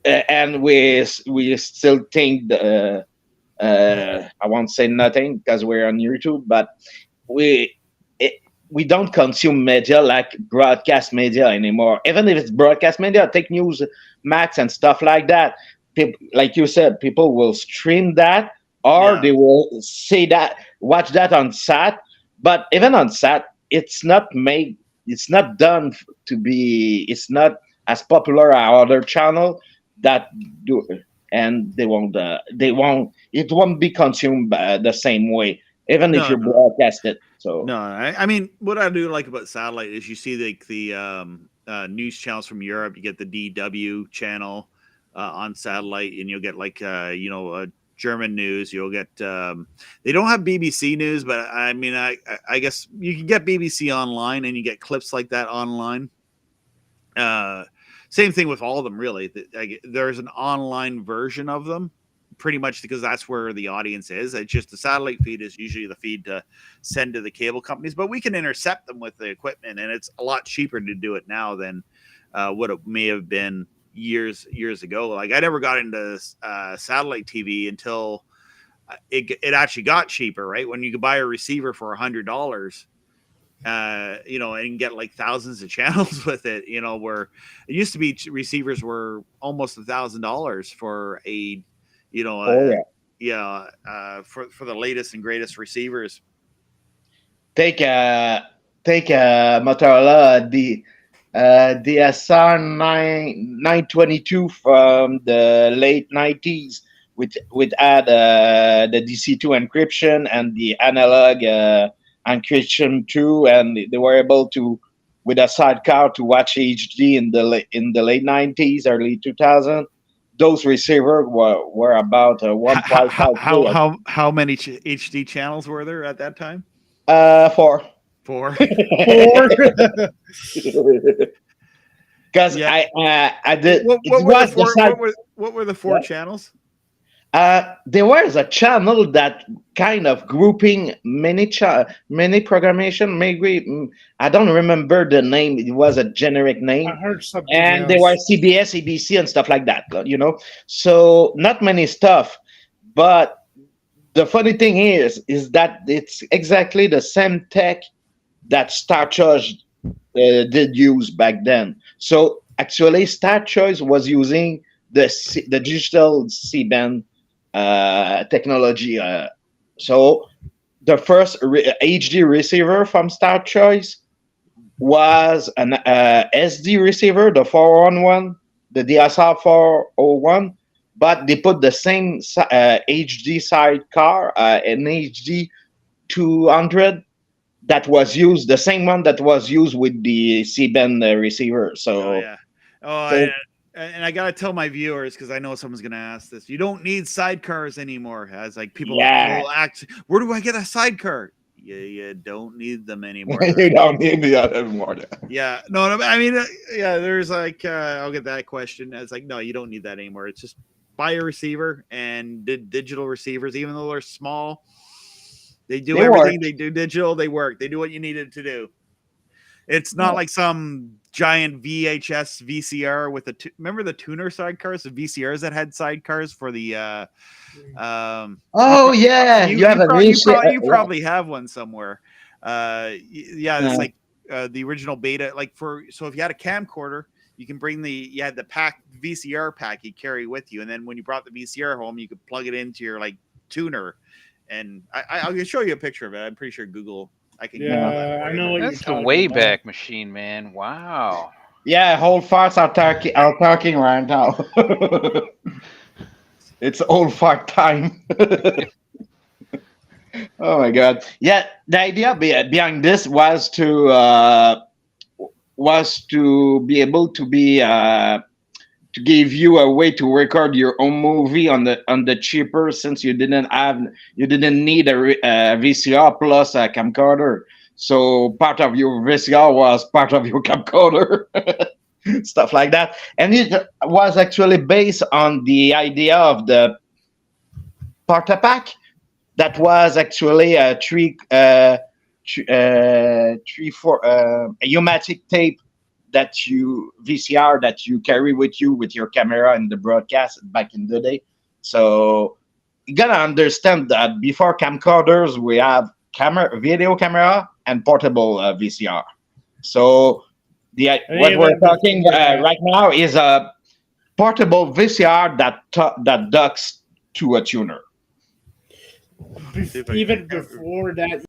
and we still think I won't say nothing because we're on YouTube, but we it, we don't consume media like broadcast media anymore. Even if it's broadcast media, take News Max and stuff like that. Like you said, people will stream that, or Yeah. they will say that, watch that on SAT. But even on SAT, it's not made. It's not done to be. It's not as popular as other channel that do, and they won't. They won't. It won't be consumed the same way, even if No, you no. broadcast it. So No, I mean, what I do like about satellite is you see like the news channels from Europe. You get the DW channel on satellite, and you'll get like German news. You'll get they don't have BBC news, but I mean, I guess you can get BBC online, and you get clips like that online. Same thing with all of them, really. There's an online version of them, pretty much because that's where the audience is. It's just the satellite feed is usually the feed to send to the cable companies, but we can intercept them with the equipment, and it's a lot cheaper to do it now than what it may have been years ago. Like I never got into satellite TV until it actually got cheaper, right? When you could buy a receiver for $100. And get like thousands of channels with it, where it used to be receivers were almost $1,000 for a, for the latest and greatest receivers. take a Motorola DSR 922 from the late 90s, with add the DC2 encryption and the analog encryption too, and they were able to, with a sidecar, to watch HD in the late 90s, early 2000. Those receivers were about 1.5. How many HD channels were there at that time? 4. 4. Because Yeah. I did. What were the 4 channels? There was a channel that kind of grouping many programmation. Maybe I don't remember the name. It was a generic name. I heard something. And else. there were CBS, ABC, and stuff like that. So not many stuff. But the funny thing is that it's exactly the same tech that Star Choice did use back then. So actually, Star Choice was using the digital CBand technology. So the first HD receiver from Star Choice was an SD receiver, the 411, the DSR 401, but they put the same HD sidecar, an HD 200, that was used, the same one that was used with the CBand receiver. Oh So, yeah. Oh, so and I gotta tell my viewers because I know someone's gonna ask this. You don't need sidecars anymore. As like people yeah, will act. Where do I get a sidecar? You don't need them anymore. you don't need the other more. Yeah, no, I mean, yeah. There's like, I'll get that question. It's like, no, you don't need that anymore. It's just buy a receiver and digital receivers, even though they're small, they do They everything. work. They do digital. They work. They do what you need it to do. It's not like some giant VHS VCR with remember the tuner sidecars, the VCRs that had sidecars for the Oh yeah, you have a you probably have one somewhere. Yeah, it's like the original beta. Like so if you had a camcorder, you can bring you had the VCR pack you carry with you, and then when you brought the VCR home, you could plug it into your like tuner. And I'll show you a picture of it. I'm pretty sure Google. I can. Yeah, I know what That's you're the talking Wayback about. Machine, man. Wow. Yeah, whole farts are talking right now. It's old fart time. Oh my god! Yeah, the idea behind this was to be able to to give you a way to record your own movie on the cheaper, since you didn't need a VCR plus a camcorder. So part of your VCR was part of your camcorder. Stuff like that. And it was actually based on the idea of the Partapack that was actually a a pneumatic tape VCR that you carry with you with your camera in the broadcast back in the day. So you gotta understand that before camcorders, we have video camera, and portable VCR. So what we're talking right now is a portable VCR that docks to a tuner. Even before that,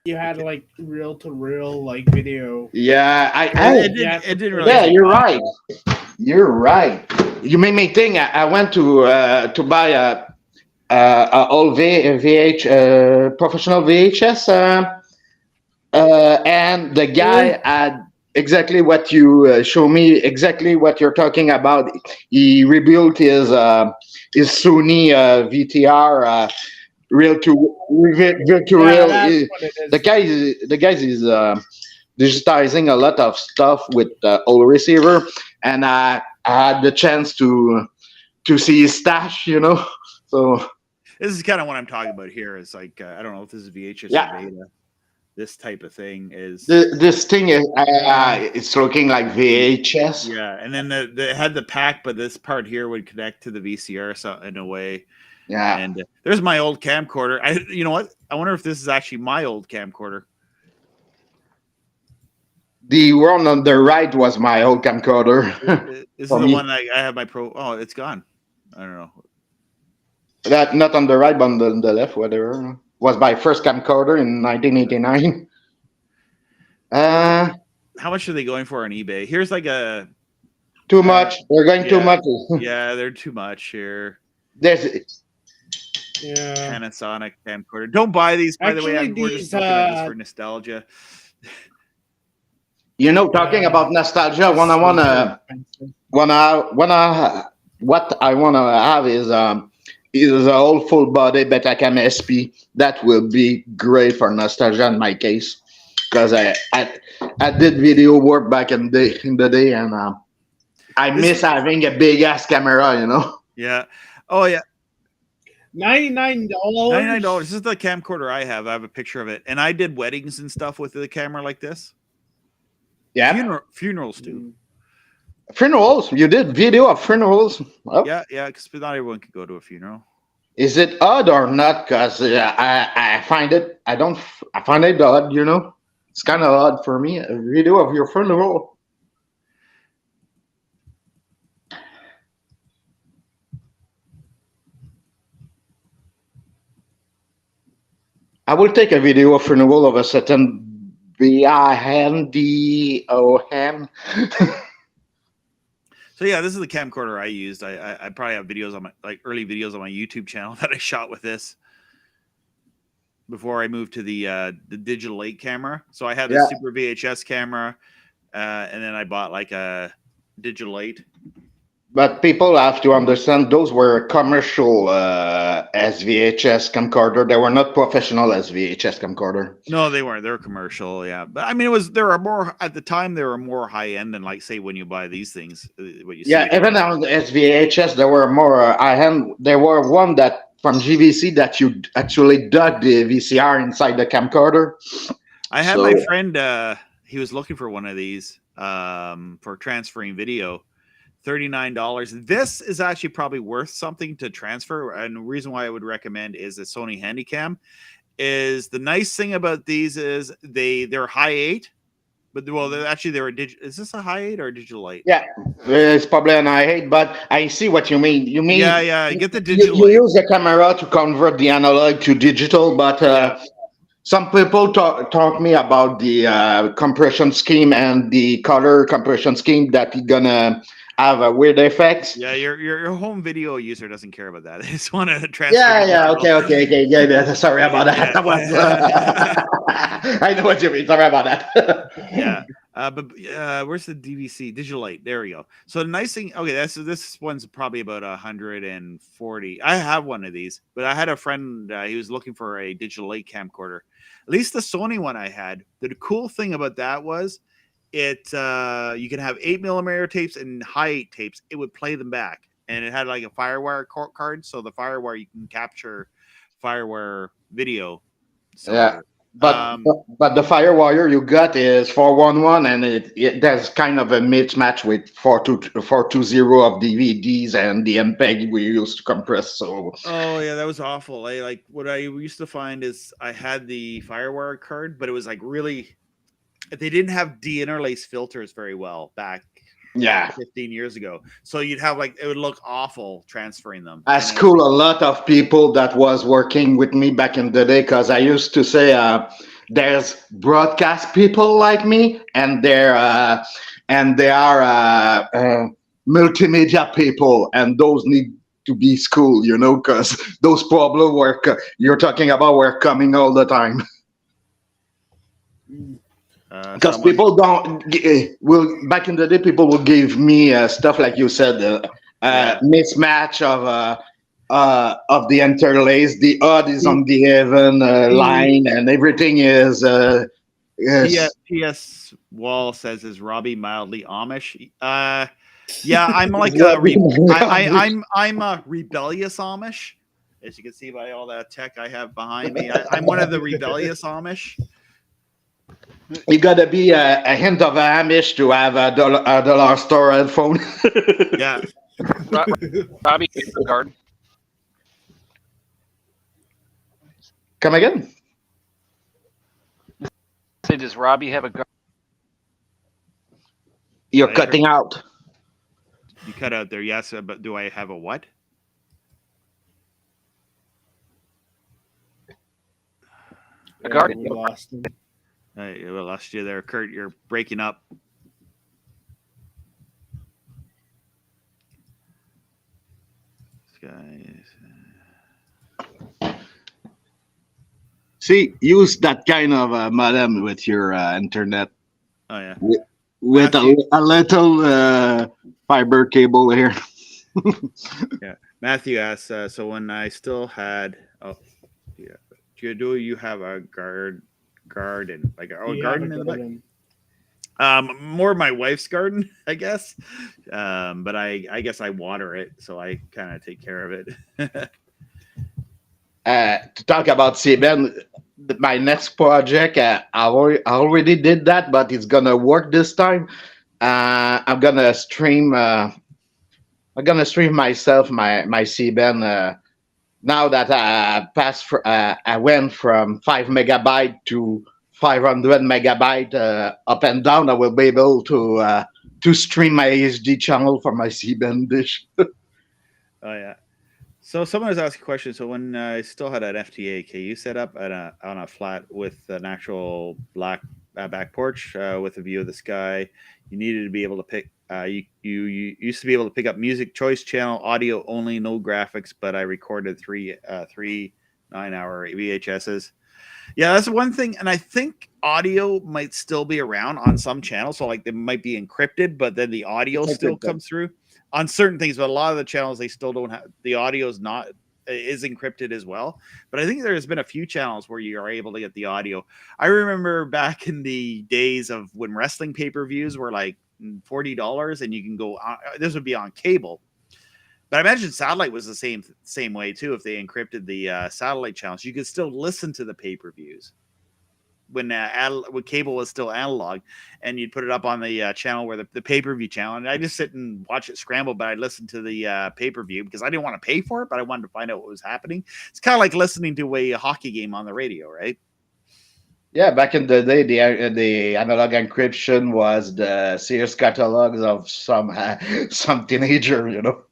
you had like reel-to-reel like video. Yeah, it didn't really. Yeah, you're right. You're right. You made me think. I went to buy a old professional VHS, and the guy had exactly what you show me. Exactly what you're talking about. He rebuilt his Sony VTR. Real to real. The guys is digitizing a lot of stuff with old receiver, and I had the chance to see his stash, So this is kind of what I'm talking about here. Is like I don't know if this is VHS or beta. This type of thing is this thing is it's looking like VHS. Yeah, and then it had the pack, but this part here would connect to the VCR, so in a way. Yeah. And there's my old camcorder. You know what? I wonder if this is actually my old camcorder. The one on the right was my old camcorder. This is the one I have my pro. Oh, it's gone. I don't know. That not on the right, but on the left, whatever. Was my first camcorder in 1989. How much are they going for on eBay? Here's like a. Too much. They're going too much. Yeah, they're too much here. There's. Panasonic camcorder. Don't buy these, by the way. We're just looking at this for nostalgia. Talking about nostalgia, what I wanna have is an old full body Betacam SP. That will be great for nostalgia in my case, because I did video work back in the day, and I miss having a big ass camera. Yeah. Oh yeah. $99. $99. This is the camcorder I have. I have a picture of it, and I did weddings and stuff with the camera like this. Yeah. Funerals too. Funerals? You did video of funerals? Oh. Yeah, because not everyone could go to a funeral. Is it odd or not? Because I find it. I find it odd. It's kind of odd for me. A video of your funeral. I will take a video of funeral of a certain B-I-N-D-O-N. So yeah, this is the camcorder I used. I probably have videos on my early videos on my YouTube channel that I shot with this. before I moved to the digital 8 camera. So I had a Super VHS camera, and then I bought like a digital 8. But people have to understand those were commercial SVHS camcorder. They were not professional SVHS camcorder. No, they weren't. They were commercial, yeah. But I mean, there were more at the time. They were more high end than, like, say, when you buy these things. What you see even on the SVHS, there were more high end. There were one that from GVC that you actually dug the VCR inside the camcorder. I had my friend. He was looking for one of these for transferring video. $39. This is actually probably worth something to transfer, and the reason why I would recommend is the Sony Handycam. Is the nice thing about these is they're high 8, but they're a digital. Is this a high 8 or a digital 8? Yeah, it's probably an high 8, but I see what you mean. You mean you get the digital. You use the camera to convert the analog to digital, but some people talk me about the compression scheme and the color compression scheme that you're gonna have a weird effects. Yeah, your home video user doesn't care about that. They just want to transfer. Okay. Yeah, sorry about that. I know what you mean. Sorry about that. Yeah. But where's the DVC? Digital 8. There we go. So the nice thing, okay, this one's probably about 140. I have one of these, but I had a friend, he was looking for a digital 8 camcorder. At least the Sony one I had. The cool thing about that was you can have 8mm tapes and high 8 tapes. It would play them back, and it had like a FireWire card. So the FireWire, you can capture FireWire video. So, yeah, but the FireWire you got is 411, and there's kind of a mismatch with 420 of DVDs and the MPEG we used to compress. So that was awful. Like what I used to find is I had the FireWire card, but it was like really. They didn't have deinterlace filters very well back 15 years ago. So you'd have it would look awful transferring them. I school a lot of people that was working with me back in the day, because I used to say there's broadcast people like me, and they are multimedia people, and those need to be schooled, because those problems you're talking about were coming all the time. Because people don't back in the day, people would give me stuff like you said, mismatch of the interlace. The odd is on the even line, and everything is. P.S. Wall says, "Is Robbie mildly Amish?" Yeah, I'm like I'm a rebellious Amish, as you can see by all that tech I have behind me. I'm one of the rebellious Amish. You gotta be a hint of Amish to have a dollar store headphone. Yeah. Robbie, a garden. Come again? Say, does Robbie have a garden? You're cutting out. You cut out there, yes, but do I have a what? A garden. We lost him. I lost you there, Kurt. You're breaking up. See, use that kind of modem with your internet. Oh yeah. With a little fiber cable here. Yeah. Matthew asks, so when I still had, do you have a garden, like a garden in the back? More my wife's garden, I guess. But I guess I water it, so I kind of take care of it. To talk about CBand, my next project, I already did that, but it's gonna work this time. I'm gonna stream. I'm gonna stream myself my CBand. Now that I went from 5 megabyte to 500 megabyte up and down, I will be able to stream my HD channel for my CBand dish. Oh yeah. So someone was asking a question. So when I still had an FTA, you set up on a flat with an actual black back porch with a view of the sky. You needed to be able to pick. You used to be able to pick up music choice channel, audio only, no graphics. But I recorded three 9-hour VHSs. Yeah, that's one thing, and I think audio might still be around on some channels. So like they might be encrypted, but then the audio It's still encrypted. comes through on certain things. But a lot of the channels they still don't have the audio is encrypted as well. But I think there's been a few channels where you are able to get the audio. I remember back in the days of when wrestling pay-per-views were like $40, and you can go. This would be on cable. But I imagine satellite was the same way too. If they encrypted the satellite channels, you could still listen to the pay-per-views when cable was still analog, and you'd put it up on the channel where the pay-per-view channel. And I just sit and watch it scramble, but I listen to the pay-per-view because I didn't want to pay for it, but I wanted to find out what was happening. It's kind of like listening to a hockey game on the radio, right? Yeah, back in the day, the analog encryption was the Sears catalogs of some teenager, you know.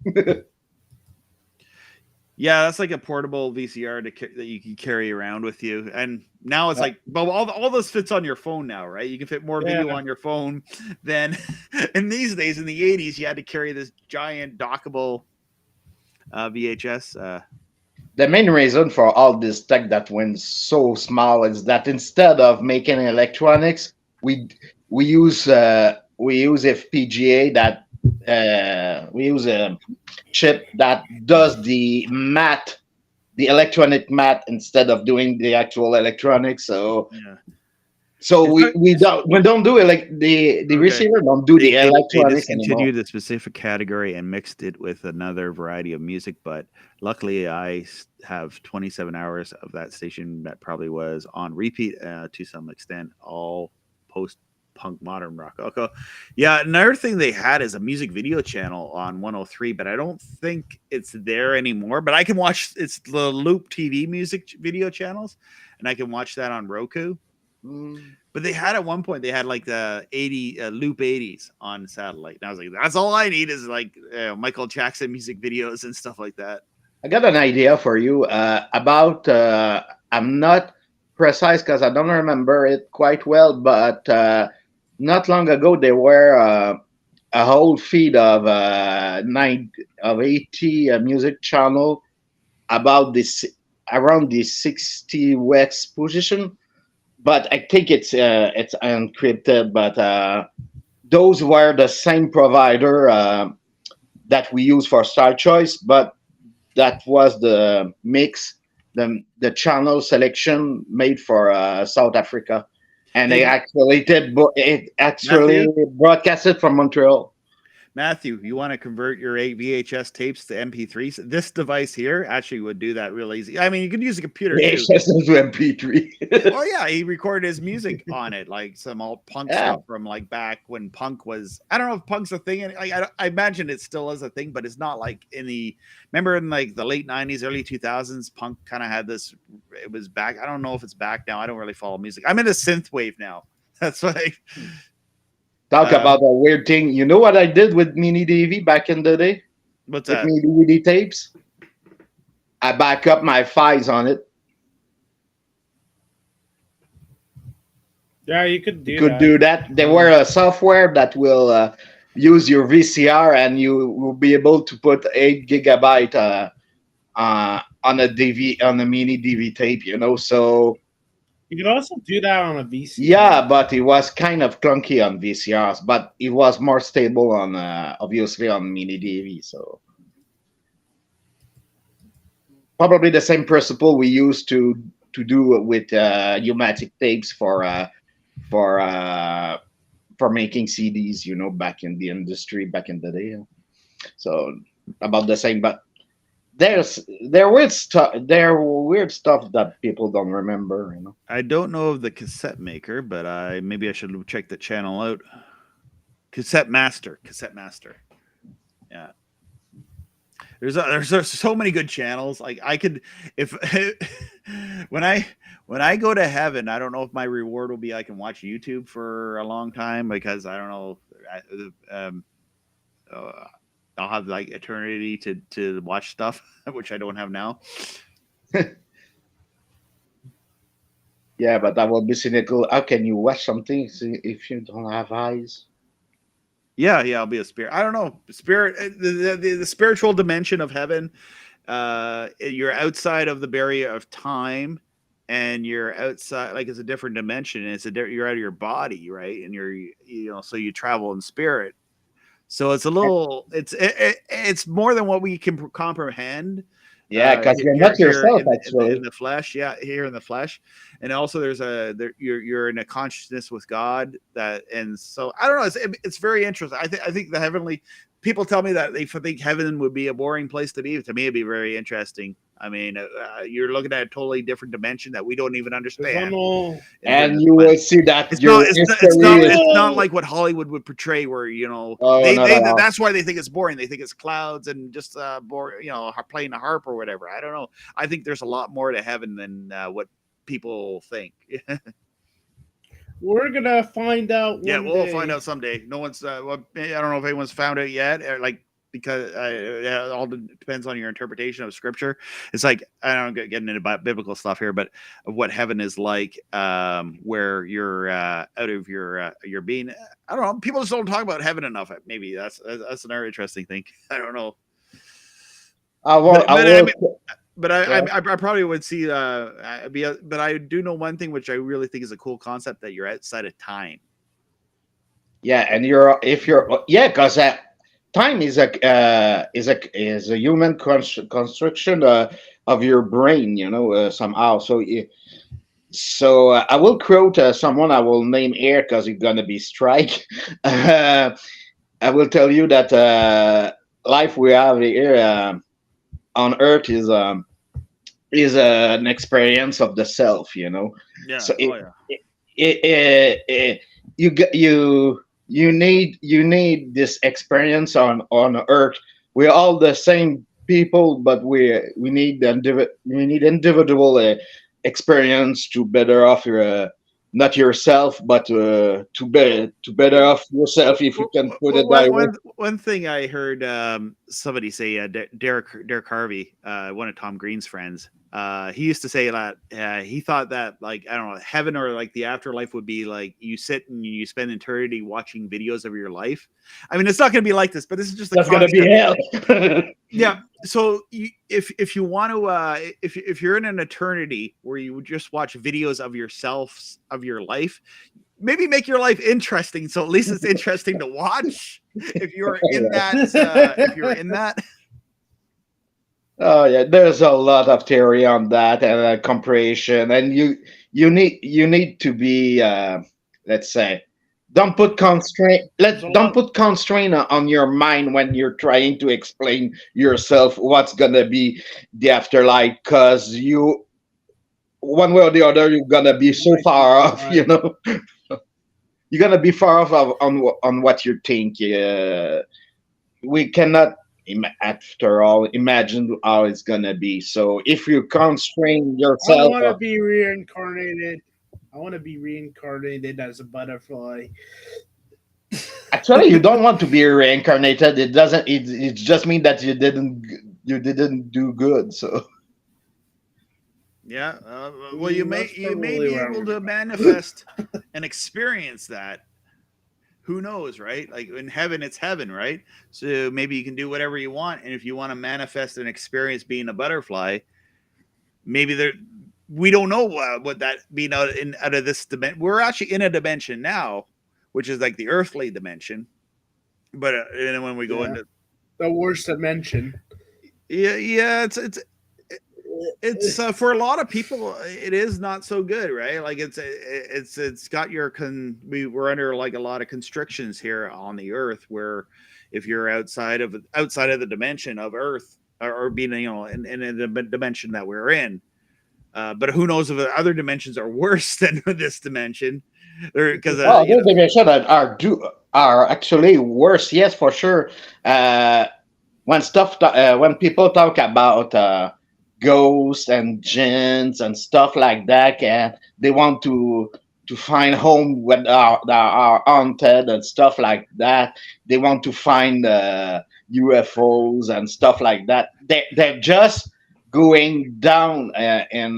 Yeah, that's like a portable VCR that you can carry around with you. And now it's like, well, all this fits on your phone now, right? You can fit more video on your phone than in these days. In the 80s, you had to carry this giant dockable VHS. The main reason for all this tech that went so small is that instead of making electronics, we use FPGA that we use a chip that does the math, the electronic math, instead of doing the actual electronics. So Yeah. so we don't do it like the receiver don't do the electronics they anymore. discontinued the specific category and mixed it with another variety of music. But luckily, I have 27 hours of that station that probably was on repeat to some extent, all post punk modern rock. Okay. Yeah, another thing they had is a music video channel on 103, but I don't think it's there anymore. But I can watch it's the Loop TV music video channels, and I can watch that on Roku. But they had at one point they had like the Loop 80s on satellite, and I was like, that's all I need is like Michael Jackson music videos and stuff like that. I got an idea for you about. I'm not precise because I don't remember it quite well, but not long ago there were a whole feed of 80 music channel about this around the 60 west position. But I think it's encrypted. But those were the same provider that we use for Star Choice, but that was the mix, the channel selection made for South Africa, and they actually broadcasted from Montreal. Matthew, you want to convert your 8 VHS tapes to MP3s? This device here actually would do that real easy. I mean, you could use a computer VHS too. to MP3. Oh yeah, he recorded his music on it, like some old punk stuff from like back when punk was. I don't know if punk's a thing. I imagine it still is a thing, but it's not like in the. Remember in like the late 90s, early 2000s, punk kind of had this. It was back. I don't know if it's back now. I don't really follow music. I'm into synthwave now. That's why. Talk about a weird thing. You know what I did with mini DV back in the day? What's with that? Mini DVD tapes. I back up my files on it. Yeah, you could do that. There were a software that will use your VCR, and you will be able to put 8 gigabyte on a mini DV tape. You know, so. You could also do that on a VCR. Yeah, but it was kind of clunky on VCRs, but it was more stable on obviously on mini DV. So probably the same principle we used to do with pneumatic tapes for making CDs. You know, back in the industry, back in the day. So about the same, but. There were weird stuff that people don't remember, you know. I don't know of the cassette maker, but maybe I should check the channel out. Cassette Master. Yeah. There's so many good channels. Like I could when I go to heaven, I don't know if my reward will be I can watch YouTube for a long time because I don't know I'll have like eternity to watch stuff, which I don't have now. Yeah, but that will be cynical. How can you watch something if you don't have eyes? Yeah, I'll be a spirit. I don't know. Spirit, the spiritual dimension of heaven. You're outside of the barrier of time, and you're outside, like it's a different dimension, and you're out of your body, right? And so you travel in spirit. So it's a little, it's more than what we can comprehend. Yeah, because you're not Here yourself in actually. the flesh, yeah, here in the flesh, and also you're in a consciousness with God and so I don't know. It's very interesting. I think the heavenly people tell me that they think heaven would be a boring place to be. To me, it'd be very interesting. I mean, you're looking at a totally different dimension that we don't even understand. And you will see that It's your not. history is. It's not like what Hollywood would portray, where Oh, not at all. that's why they think it's boring. They think it's clouds and just playing the harp or whatever. I don't know. I think there's a lot more to heaven than what people think. We're gonna find out. Yeah, we'll find out someday. No one's. I don't know if anyone's found out yet. Because it all depends on your interpretation of scripture. It's like, I don't getting into biblical stuff here, but of what heaven is like, where you're out of your being. I don't know. People just don't talk about heaven enough. Maybe that's another interesting thing. I don't know. But I probably would see. But I do know one thing, which I really think is a cool concept, that you're outside of time. Yeah, and because time is a human construction of your brain, somehow. So I will quote someone I will name here because it's gonna be strike. I will tell you that life we have here on Earth is an experience of the self. Yeah. So you need this experience on Earth. We're all the same people, but we need individual experience to better off not yourself, but to better off yourself, if you can put it that way. One thing I heard somebody say, Derek Harvey, one of Tom Green's friends, he used to say that he thought that, like, I don't know, heaven or like the afterlife would be like you sit and you spend eternity watching videos of your life. I mean, it's not going to be like this, but this is just that's going to be hell. Yeah. So if you want to, if you're in an eternity where you would just watch videos of yourself, of your life, maybe make your life interesting. So at least it's interesting to watch if you're in that, if you're in that. Oh yeah, there's a lot of theory on that and comparison, and you need to be let's say, don't put constraint on your mind when you're trying to explain yourself what's gonna be the afterlife, because you, one way or the other, you're gonna be so far off. You're gonna be far off on what you think. We cannot, after all, imagine how it's gonna be. So if you constrain yourself, I want to be reincarnated. I want to be reincarnated as a butterfly. Actually, you don't want to be reincarnated. It doesn't. It just means that you didn't do good. So yeah. Well, you may be able to manifest and experience that. Who knows, right? Like in heaven, it's heaven, right? So maybe you can do whatever you want, and if you want to manifest an experience being a butterfly, maybe we don't know what that being out of this dimension. We're actually in a dimension now, which is like the earthly dimension. But and when we go into the worst dimension, yeah, it's for a lot of people, it is not so good, right? Like it's got we're under like a lot of constrictions here on the earth, where if you're outside of the dimension of Earth, or being in a dimension that we're in. But who knows if other dimensions are worse than this dimension? Because other dimensions are actually worse. Yes, for sure. When people talk about ghosts and jinns and stuff like that, and they want to find home when are haunted and stuff like that. They want to find UFOs and stuff like that. They're just going down in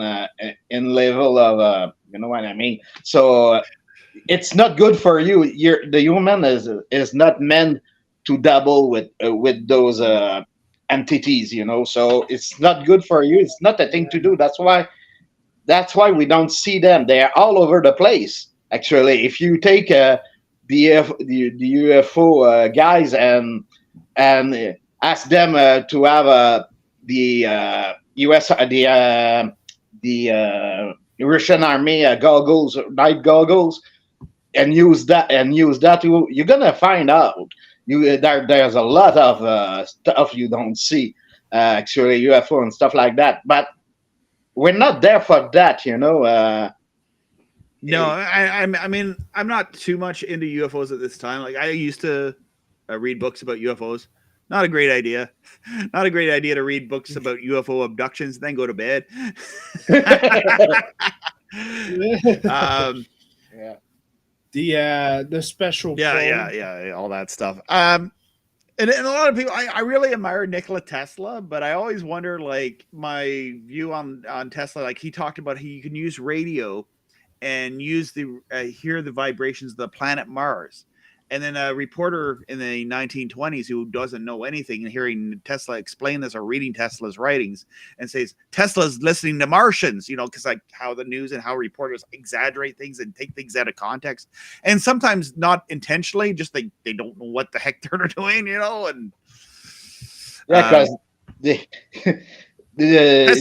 level of you know what I mean. So it's not good for you. The human is not meant to dabble with those entities, so it's not good for you. It's not a thing to do. That's why that's why we don't see them. They're all over the place. Actually, if you take the UFO guys and ask them to have the US the Russian army goggles, night goggles, and use that, you're gonna find out. There's a lot of stuff you don't see, actually UFO and stuff like that. But we're not there for that, No, I mean, I'm not too much into UFOs at this time. Like, I used to read books about UFOs. Not a great idea. Not a great idea to read books about UFO abductions and then go to bed. Yeah. The special. Yeah, all that stuff. And a lot of people, I really admire Nikola Tesla, but I always wonder, like, my view on Tesla. Like, he talked about you can use radio and use hear the vibrations of the planet Mars. And then a reporter in the 1920s who doesn't know anything and hearing Tesla explain this or reading Tesla's writings and says Tesla's listening to Martians, because like how the news and how reporters exaggerate things and take things out of context, and sometimes not intentionally, just they don't know what the heck they're doing, and because it's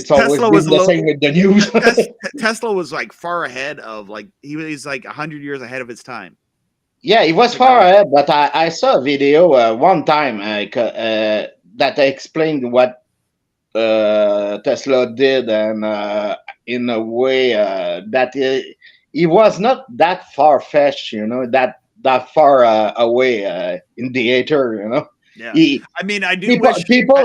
always Tesla been the same with the news. Tesla was like far ahead of, like, he was like 100 years ahead of his time. Yeah, he was far ahead, but I saw a video one time that explained what Tesla did, and in a way that he was not that far-fetched, that far away in the ether, Yeah, I mean, I do people, wish people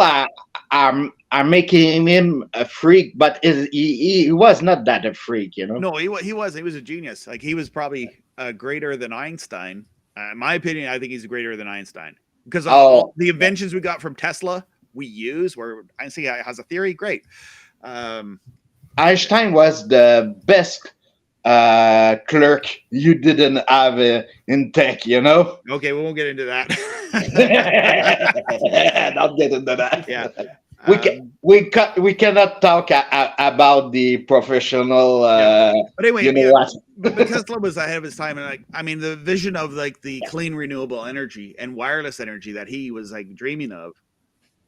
are making him a freak, but he was not that a freak, No, he was a genius. Like, he was probably greater than Einstein. In my opinion, I think he's greater than Einstein because all the inventions we got from Tesla we use. Where Einstein has a theory, great. Einstein was the best clerk you didn't have in tech, Okay, we won't get into that. Don't get into that. Yeah. We cannot talk about the professional. But anyway, what? but Tesla was ahead of his time, and like, I mean, the vision of like the clean renewable energy and wireless energy that he was like dreaming of,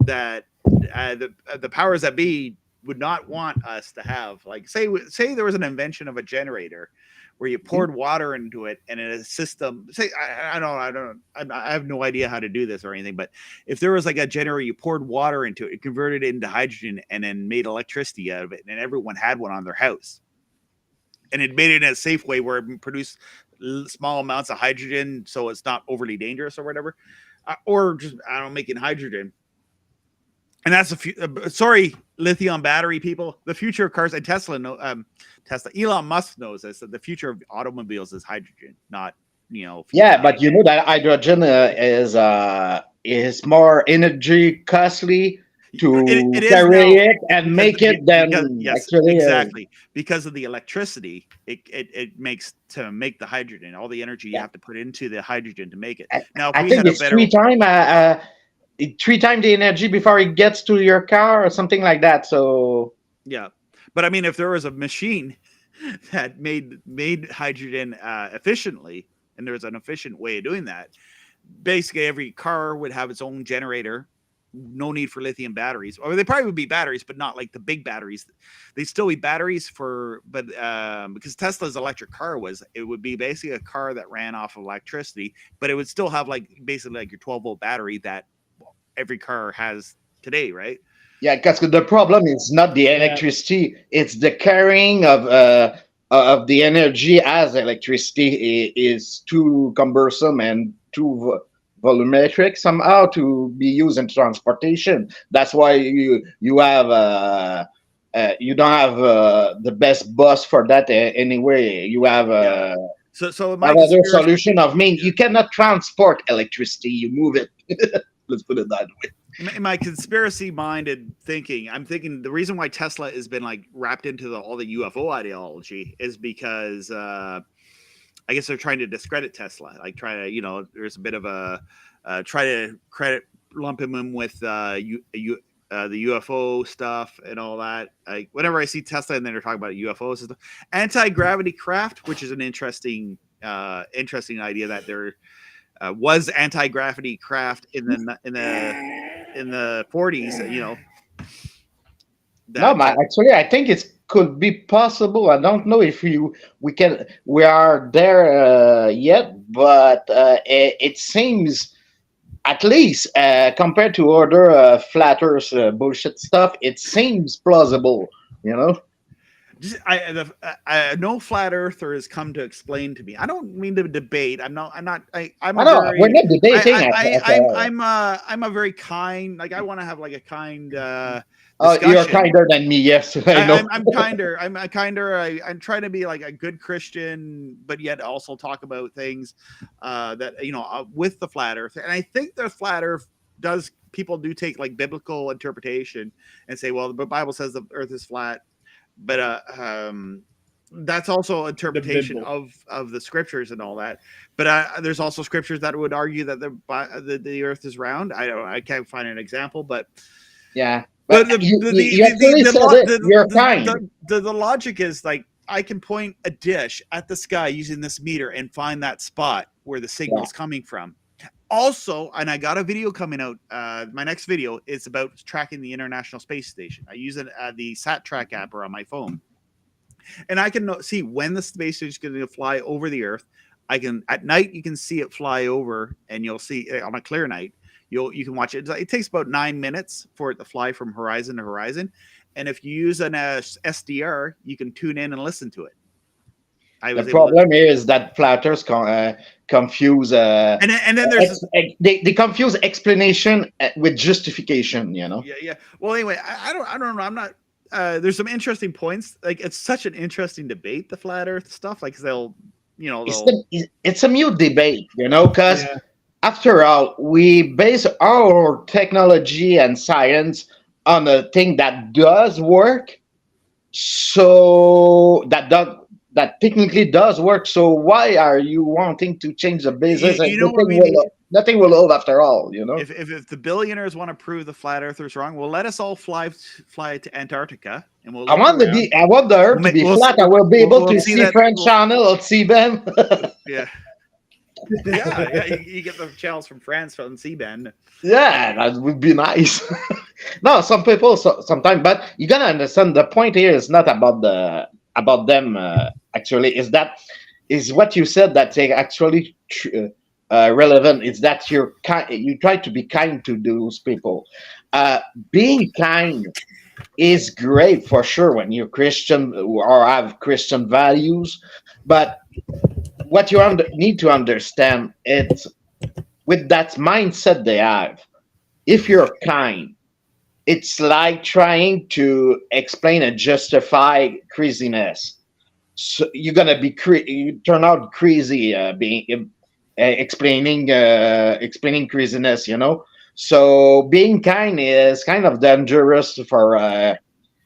that the powers that be would not want us to have. Like, say there was an invention of a generator where you poured water into it and in a system, say, I have no idea how to do this or anything, but if there was like a generator, you poured water into it, converted it into hydrogen and then made electricity out of it, and everyone had one on their house, and it made it in a safe way where it produced small amounts of hydrogen so it's not overly dangerous or whatever, or just, making hydrogen. And that's sorry, lithium battery people. The future of cars, and Tesla, Elon Musk knows this, that the future of automobiles is hydrogen, not, Yeah, but you know that hydrogen is more energy costly to carry it and make it than yes, actually exactly, because of the electricity it makes to make the hydrogen, all the energy you have to put into the hydrogen to make it. Now, if I we think had it's three times the energy before it gets to your car or something like that. So yeah, but I mean, if there was a machine that made hydrogen efficiently, and there's an efficient way of doing that, basically every car would have its own generator. No need for lithium batteries, or they probably would be batteries, but not like the big batteries. They'd still be batteries but because Tesla's electric car it would be basically a car that ran off of electricity, but it would still have like basically like your 12-volt battery that every car has today, right? Yeah, because the problem is not the electricity; it's the carrying of the energy as electricity is too cumbersome and too volumetric somehow to be used in transportation. That's why you have you don't have the best bus for that anyway. You have so my another solution of you cannot transport electricity; you move it. Let's put it that way. In my conspiracy-minded thinking, I'm thinking the reason why Tesla has been like wrapped into all the UFO ideology is because I guess they're trying to discredit Tesla. Like, there's a bit of a try to lump him in with the UFO stuff and all that. Like whenever I see Tesla and then they're talking about UFOs and stuff, anti-gravity craft, which is an interesting idea that there was anti-gravity craft in the 40s. You know, No, actually, I think it could be possible. I don't know if we are there yet, but it seems, at least compared to other flat Earth bullshit stuff, it seems plausible. You know. No flat earther has come to explain to me. I don't mean to debate. I'm not. I'm We're not debating. I'm a very kind. Like I want to have like a kind. You're kinder than me. Yes, I know. I'm kinder. I'm kinder. I'm trying to be like a good Christian, but yet also talk about things that with the flat Earth. And I think the flat Earth people do take like biblical interpretation and say, well, the Bible says the Earth is flat. But that's also interpretation of the scriptures and all that. But there's also scriptures that would argue that the Earth is round. I can't find an example, but yeah. But the logic is like I can point a dish at the sky using this meter and find that spot where the signal is coming from. Also, and I got a video coming out. My next video is about tracking the International Space Station. I use the SatTrack app on my phone, and I can see when the space station is going to fly over the Earth. At night you can see it fly over, and you'll see on a clear night. You can watch it. It takes about 9 minutes for it to fly from horizon to horizon, and if you use an SDR, you can tune in and listen to it. The problem is that flatters confuse, and then there's they confuse explanation with justification. You know. Yeah. Well, anyway, I don't know. I'm not. There's some interesting points. Like it's such an interesting debate, the flat Earth stuff. Like it's a mute debate, because after all, we base our technology and science on a thing that does work. So that technically does work. So why are you wanting to change the basis? Nothing will hold after all. If the billionaires want to prove the flat earthers wrong, well, let us all fly to Antarctica, and I want the Earth to be flat. I will be able to see French channel or CBand. Yeah. You get the channels from France from CBand. Yeah, that would be nice. No, some people sometimes, but you gotta understand the point here is not about them. Actually, is what you said that's actually relevant. Is that you try to be kind to those people. Being kind is great for sure when you're Christian or have Christian values, but what you need to understand is with that mindset they have, if you're kind, it's like trying to explain and justify craziness. So you're gonna you turn out crazy explaining craziness, So being kind is kind of dangerous for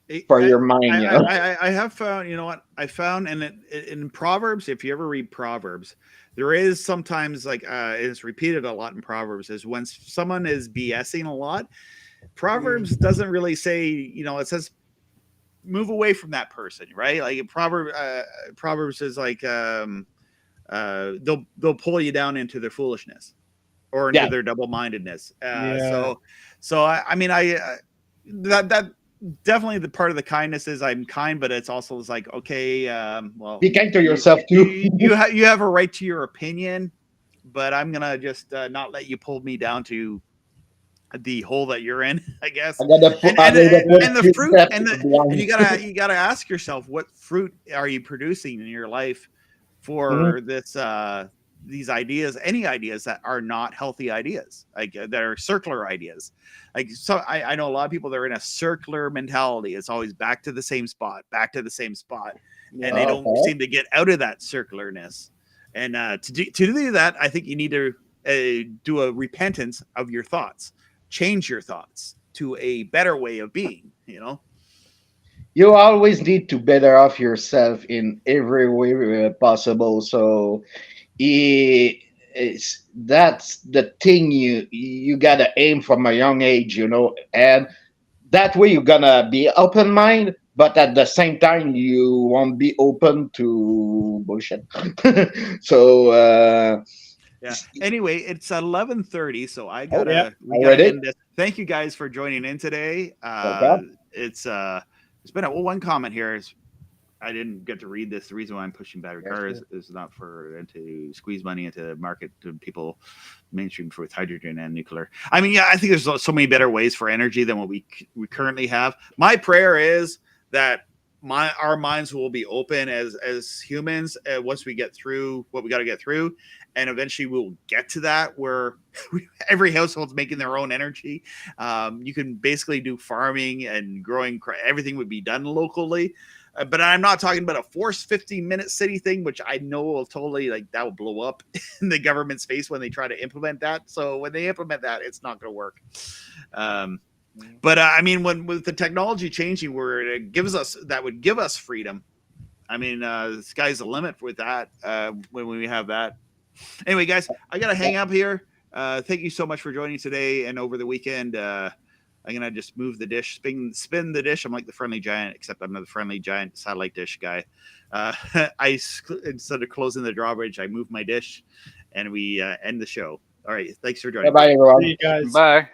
your mind. I have found, I found in Proverbs, if you ever read Proverbs, there is sometimes it's repeated a lot in Proverbs, is when someone is BSing a lot, Proverbs doesn't really say, it says move away from that person, right? Like Proverbs is like they'll pull you down into their foolishness or into their double-mindedness. So that definitely the part of the kindness is I'm kind, but it's also like, okay, well, be kind to yourself too. You have a right to your opinion, but I'm gonna just not let you pull me down to the hole that you're in, I guess. And the fruit, and you gotta ask yourself, what fruit are you producing in your life for these ideas, any ideas that are not healthy ideas, like that are circular ideas. Like, so I know a lot of people that are in a circular mentality. It's always back to the same spot, and they don't seem to get out of that circularness. And to do that, I think you need to do a repentance of your thoughts, change your thoughts to a better way of being. You always need to better off yourself in every way possible. So that's the thing you gotta aim from a young age, and that way you're gonna be open mind, but at the same time you won't be open to bullshit. So Yeah. Anyway, it's 11:30, so we yeah, gotta already. end this. Thank you guys for joining in today. Welcome. It's been one comment here is I didn't get to read this. The reason why I'm pushing battery cars is not for to squeeze money into the market to people mainstream with hydrogen and nuclear. I mean, yeah, I think there's so many better ways for energy than what we currently have. My prayer is that our minds will be open as humans once we get through what we got to get through, and eventually we'll get to that where every household's making their own energy. You can basically do farming and growing. Everything would be done locally. But I'm not talking about a forced 15-minute city thing, which I know will totally that will blow up in the government's face when they try to implement that. So when they implement that, it's not going to work. But I mean, with the technology changing, where it would give us freedom. I mean, the sky's the limit with that. When we have that. Anyway, guys, I got to hang up here. Thank you so much for joining today and over the weekend. I'm gonna just move the dish, spin the dish. I'm like the friendly giant, except I'm not the friendly giant satellite dish guy. Instead of closing the drawbridge, I move my dish, and we end the show. All right, thanks for joining. Bye, everyone. See you guys. Bye.